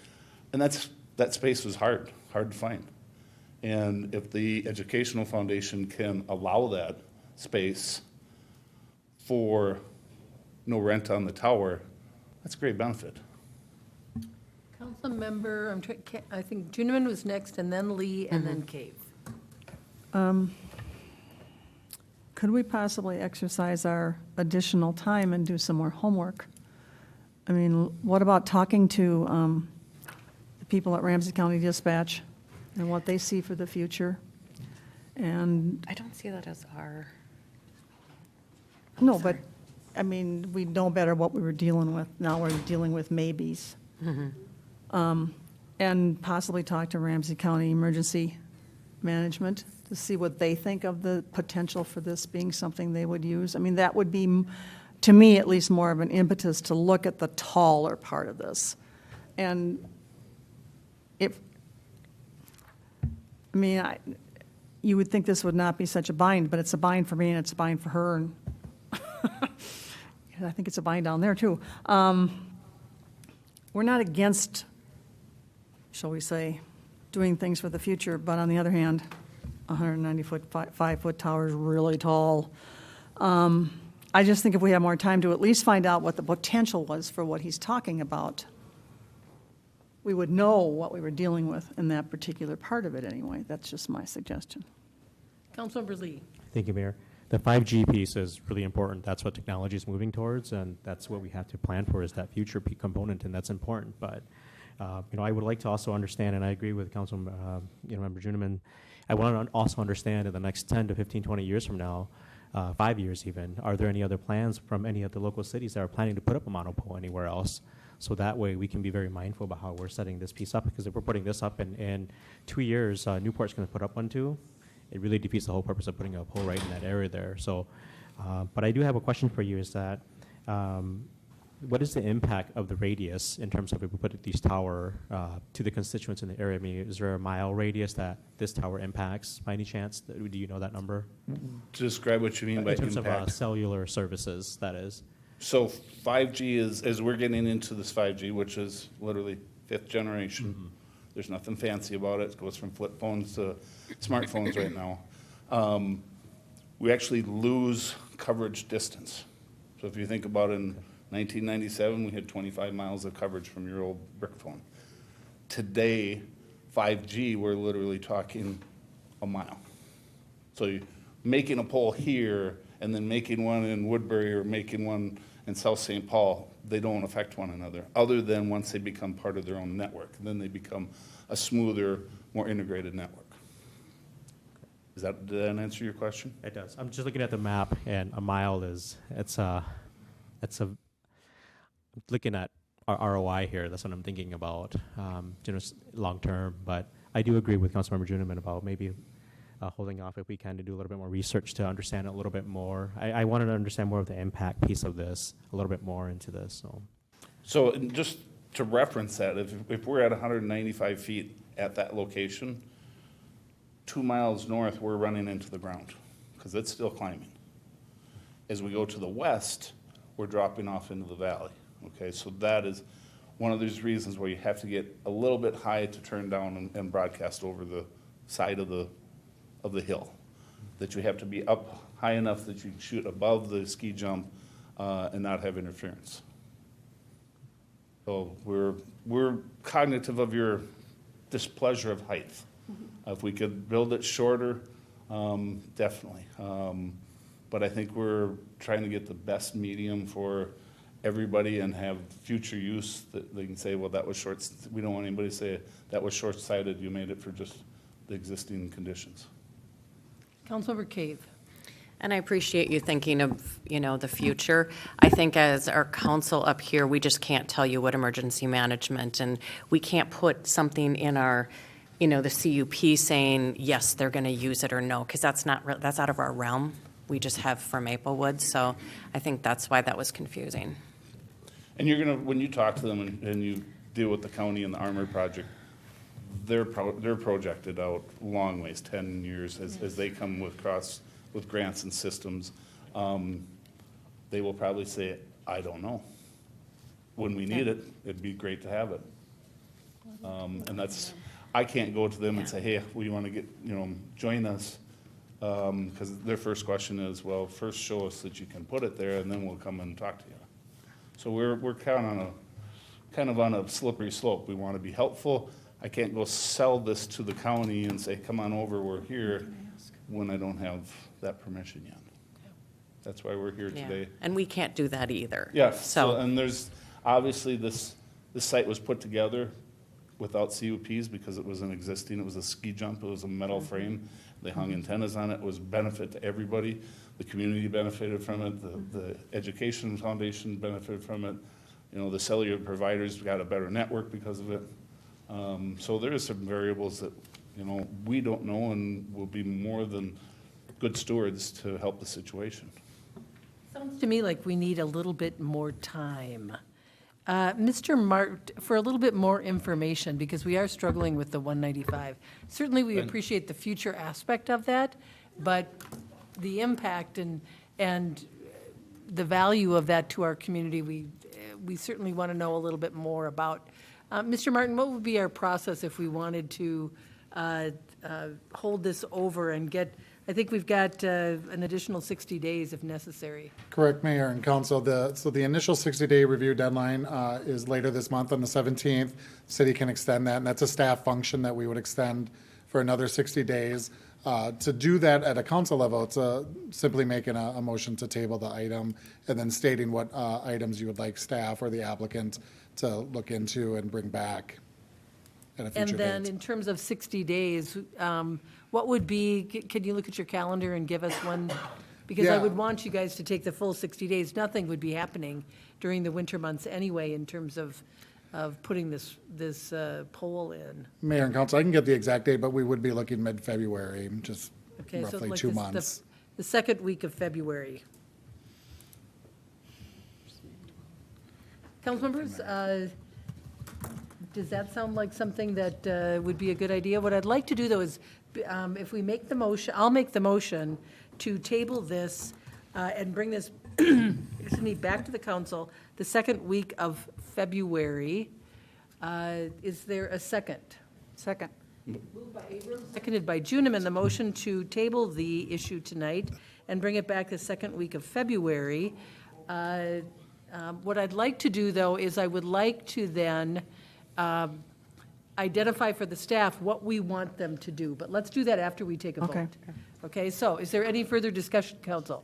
And that space was hard to find. And if the Educational Foundation can allow that space for no rent on the tower, that's a great benefit. Council member, I think Juniman was next, and then Lee, and then Cave. Could we possibly exercise our additional time and do some more homework? I mean, what about talking to the people at Ramsey County Dispatch and what they see for the future? And I don't see that as our. no, but I mean, we know better what we were dealing with. Now we're dealing with maybes. And possibly talk to Ramsey County Emergency Management to see what they think of the potential for this being something they would use. I mean, that would be, to me at least, more of an impetus to look at the taller part of this. And you would think this would not be such a bind, but it's a bind for me and it's a bind for her, and I think it's a bind down there too. We're not against, shall we say, doing things for the future, but on the other hand, 190-foot, 5-foot tower is really tall. I just think if we have more time to at least find out what the potential was for what he's talking about, we would know what we were dealing with in that particular part of it anyway. That's just my suggestion. Councilmember Lee. Thank you, Mayor. The 5G piece is really important. That's what technology is moving towards, and that's what we have to plan for, is that future component, and that's important. But I would like to also understand, and I agree with Councilmember Juniman, I want to also understand in the next 10 to 15, 20 years from now, 5 years even, are there any other plans from any of the local cities that are planning to put up a monopole anywhere else? So that way we can be very mindful about how we're setting this piece up, because if we're putting this up in 2 years, Newport's going to put up one too. It really defeats the whole purpose of putting a pole right in that area there. So, but I do have a question for you, is that what is the impact of the radius in terms of if we put these tower to the constituents in the area? I mean, is there a mile radius that this tower impacts by any chance? Do you know that number? Describe what you mean by in terms impact. of cellular services, that is. So 5G is, as we're getting into this 5G, which is literally 5th generation, there's nothing fancy about it. It goes from flip phones to smartphones right now. We actually lose coverage distance. So if you think about in 1997, we had 25 miles of coverage from your old brick phone. Today, 5G, we're literally talking a mile. So making a pole here and then making one in Woodbury or making one in South St. Paul, they don't affect one another, other than once they become part of their own network. And then they become a smoother, more integrated network. Did that answer your question? It does. I'm just looking at the map, and a mile is, looking at our ROI here. That's what I'm thinking about, long term. But I do agree with Councilmember Juniman about maybe holding off if we can to do a little bit more research to understand it a little bit more. I wanted to understand more of the impact piece of this, a little bit more into this. So just to reference that, if we're at 195 feet at that location, 2 miles north, we're running into the ground because it's still climbing. As we go to the west, we're dropping off into the valley. Okay, so that is one of those reasons where you have to get a little bit high to turn down and broadcast over the side of the hill. That you have to be up high enough that you shoot above the ski jump and not have interference. So we're cognitive of your displeasure of height. If we could build it shorter, definitely. But I think we're trying to get the best medium for everybody and have future use that they can say, well, that was short, we don't want anybody to say that was short-sighted, you made it for just the existing conditions. Councilmember Cave. And I appreciate you thinking of, the future. I think as our council up here, we just can't tell you what emergency management, and we can't put something in our, the CUP saying, yes, they're going to use it or no, because that's out of our realm. We just have for Maplewood, so I think that's why that was confusing. And when you talk to them and you deal with the county and the armor project, they're projected out long ways, 10 years, as they come with grants and systems. They will probably say, I don't know. When we need it, it'd be great to have it. And I can't go to them and say, hey, we want to join us. Because their first question is, well, first show us that you can put it there, and then we'll come and talk to you. So we're kind of on a slippery slope. We want to be helpful. I can't go sell this to the county and say, come on over, we're here, when I don't have that permission yet. That's why we're here today. And we can't do that either. Yeah. So and there's obviously this site was put together without CUPs because it was it was a ski jump, it was a metal frame. They hung antennas on it. It was a benefit to everybody. The community benefited from it. The education foundation benefited from it. The cellular providers got a better network because of it. So there are some variables that, we don't know and will be more than good stewards to help the situation. Sounds to me like we need a little bit more time. Mr. Mart, for a little bit more information, because we are struggling with the 195. Certainly, we appreciate the future aspect of that, but the impact and the value of that to our community, we certainly want to know a little bit more about. Mr. Martin, what would be our process if we wanted to hold this over and get, I think we've got an additional 60 days if necessary. Correct, Mayor and Council. So the initial 60-day review deadline is later this month on the 17th. City can extend that, and that's a staff function that we would extend for another 60 days. To do that at a council level, it's simply making a motion to table the item and then stating what items you would like staff or the applicant to look into and bring back at a future date. And then in terms of 60 days, what would be, can you look at your calendar and give us one? Because I would want you guys to take the full 60 days. Nothing would be happening during the winter months anyway in terms of putting this poll in. Mayor and Council, I can get the exact date, but we would be looking mid-February, just roughly like 2 months. The second week of February. Council members, does that sound like something that would be a good idea? What I'd like to do, though, is if we make the motion, I'll make the motion to table this and bring this back to the council the second week of February. Is there a second? Second. Moved by Abrams, seconded by Juniman, the motion to table the issue tonight and bring it back the second week of February. What I'd like to do, though, is I would like to then identify for the staff what we want them to do. But let's do that after we take a vote. Okay, so is there any further discussion, council?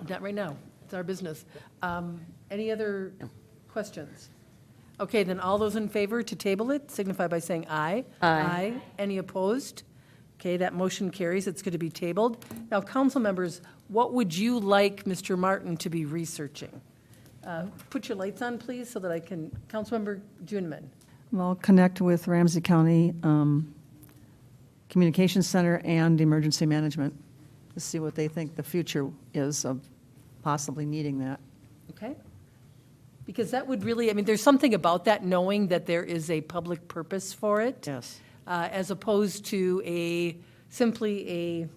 Not right now. It's our business. Any other questions? Okay, then all those in favor to table it signify by saying aye. Aye. Any opposed? Okay, that motion carries. It's going to be tabled. Now, council members, what would you like Mr. Martin to be researching? Put your lights on, please, so that I can, Councilmember Juniman. Well, connect with Ramsey County Communications Center and Emergency Management to see what they think the future is of possibly needing that. Okay? Because that would really, I mean, there's something about that, knowing that there is a public purpose for it. Yes. As opposed to simply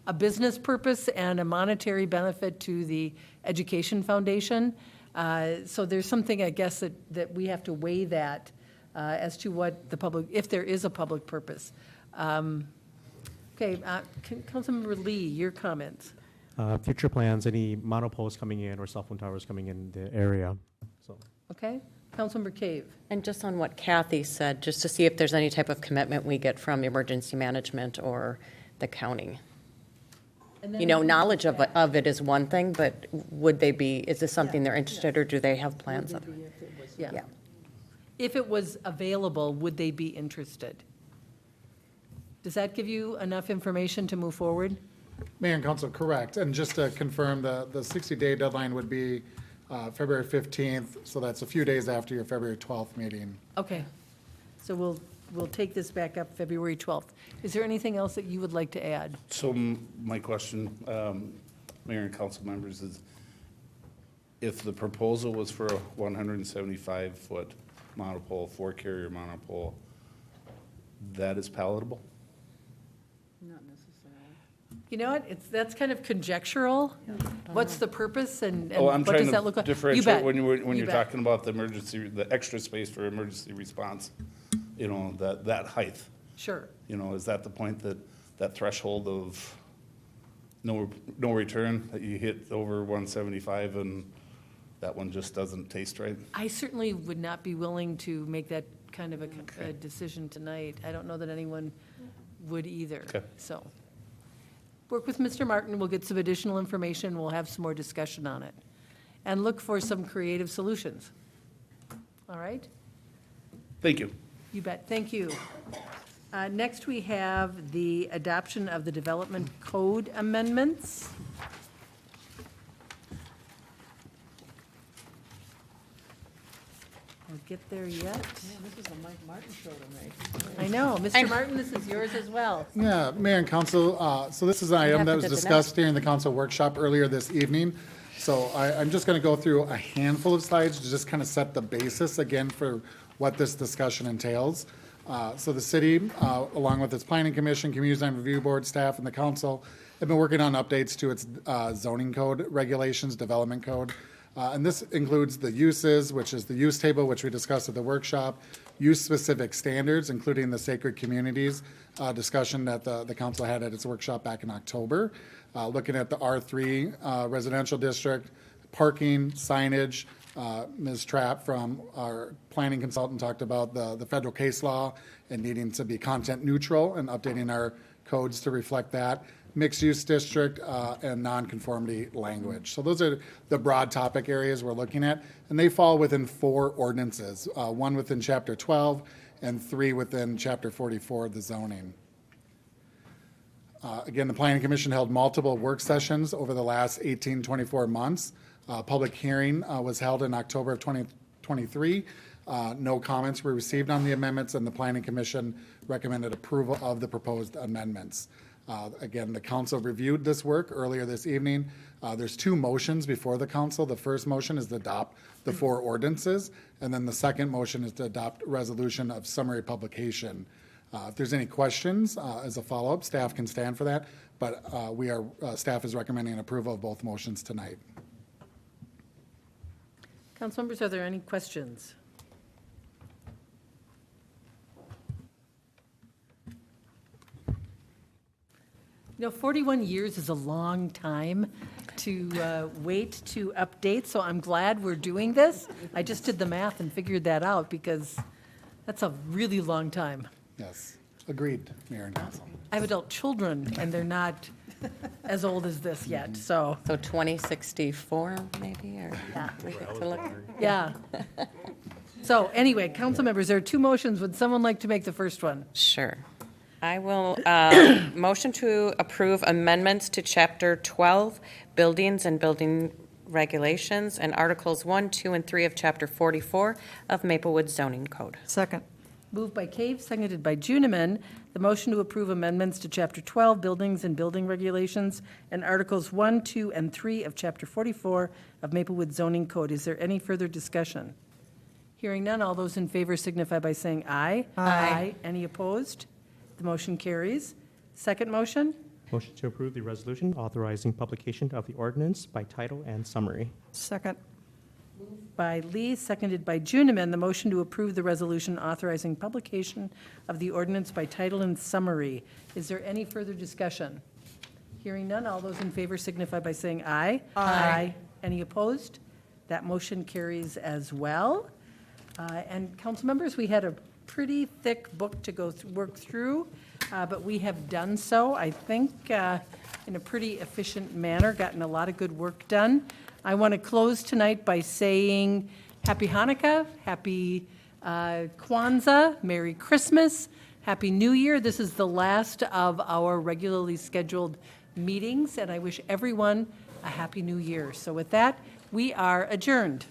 a business purpose and a monetary benefit to the Education Foundation. So there's something, I guess, that we have to weigh that as to what the public, if there is a public purpose. Okay, Councilmember Lee, your comments. Future plans, any monopoles coming in or cell phone towers coming in the area. So. Okay, Councilmember Cave. And just on what Kathy said, just to see if there's any type of commitment we get from emergency management or the county. knowledge of it is one thing, but would they be, is this something they're interested, or do they have plans of it? Yeah. If it was available, would they be interested? Does that give you enough information to move forward? Mayor and Council, correct. And just to confirm, the 60-day deadline would be February 15th, so that's a few days after your February 12th meeting. Okay. So we'll take this back up February 12th. Is there anything else that you would like to add? So my question, Mayor and council members, is if the proposal was for a 175-foot monopole, 4-carrier monopole, that is palatable? Not necessarily. You know what, that's kind of conjectural. What's the purpose and Oh, I'm what trying does that to look like? You differentiate bet. when You you're bet. talking about the extra space for emergency response, that height. Sure. Is that the point, that threshold of no return, that you hit over 175 and that one just doesn't taste right? I certainly would not be willing to make that kind of a decision tonight. I don't know that anyone would either. Okay. So, work with Mr. Martin, we'll get some additional information, we'll have some more discussion on it. And look for some creative solutions. All right? Thank you. You bet, thank you. Next, we have the adoption of the Development Code amendments. I'll get there yet. This is a Mike Martin show tonight. I know, Mr. Martin, this is yours as well. Yeah, Mayor and Council, so this is an item that was discussed during the council workshop earlier this evening. So I'm just going to go through a handful of slides to just kind of set the basis again for what this discussion entails. So the city, along with its planning commission, community design review board staff, and the council, have been working on updates to its zoning code regulations, development code. And this includes the uses, which is the use table, which we discussed at the workshop, use-specific standards, including the sacred communities discussion that the council had at its workshop back in October, looking at the R3 residential district, parking, signage. Ms. Trapp from our planning consultant talked about the federal case law and needing to be content neutral and updating our codes to reflect that. Mixed-use district and nonconformity language. So those are the broad topic areas we're looking at, and they fall within 4 ordinances, 1 within Chapter 12 and 3 within Chapter 44 of the zoning. Again, the Planning Commission held multiple work sessions over the last 24 months. Public hearing was held in October of 2023. No comments were received on the amendments, and the Planning Commission recommended approval of the proposed amendments. Again, the council reviewed this work earlier this evening. There's 2 motions before the council. The first motion is to adopt the 4 ordinances, and then the second motion is to adopt a resolution of summary publication. If there's any questions as a follow-up, staff can stand for that, but staff is recommending approval of both motions tonight. Council members, are there any questions? You know, 41 years is a long time to wait to update, so I'm glad we're doing this. I just did the math and figured that out because that's a really long time. Yes, agreed, Mayor and Council. I have adult children, and they're not as old as this yet, so. So 2064, maybe, or we get to look? Yeah. So anyway, council members, there are 2 motions. Would someone like to make the first one? Sure. I will motion to approve amendments to Chapter 12, Buildings and Building Regulations, and Articles 1, 2, and 3 of Chapter 44 of Maplewood Zoning Code. Second. Moved by Cave, seconded by Juniman. The motion to approve amendments to Chapter 12, Buildings and Building Regulations, and Articles 1, 2, and 3 of Chapter 44 of Maplewood Zoning Code. Is there any further discussion? Hearing none, all those in favor signify by saying aye. Aye. Any opposed? The motion carries. Second motion? Motion to approve the resolution authorizing publication of the ordinance by title and summary. Second. By Lee, seconded by Juniman. The motion to approve the resolution authorizing publication of the ordinance by title and summary. Is there any further discussion? Hearing none, all those in favor signify by saying aye. Aye. Any opposed? That motion carries as well. And council members, we had a pretty thick book to work through. but we have done so, I think, in a pretty efficient manner, gotten a lot of good work done. I want to close tonight by saying Happy Hanukkah, Happy Kwanzaa, Merry Christmas, Happy New Year. This is the last of our regularly scheduled meetings, and I wish everyone a Happy New Year. So with that, we are adjourned.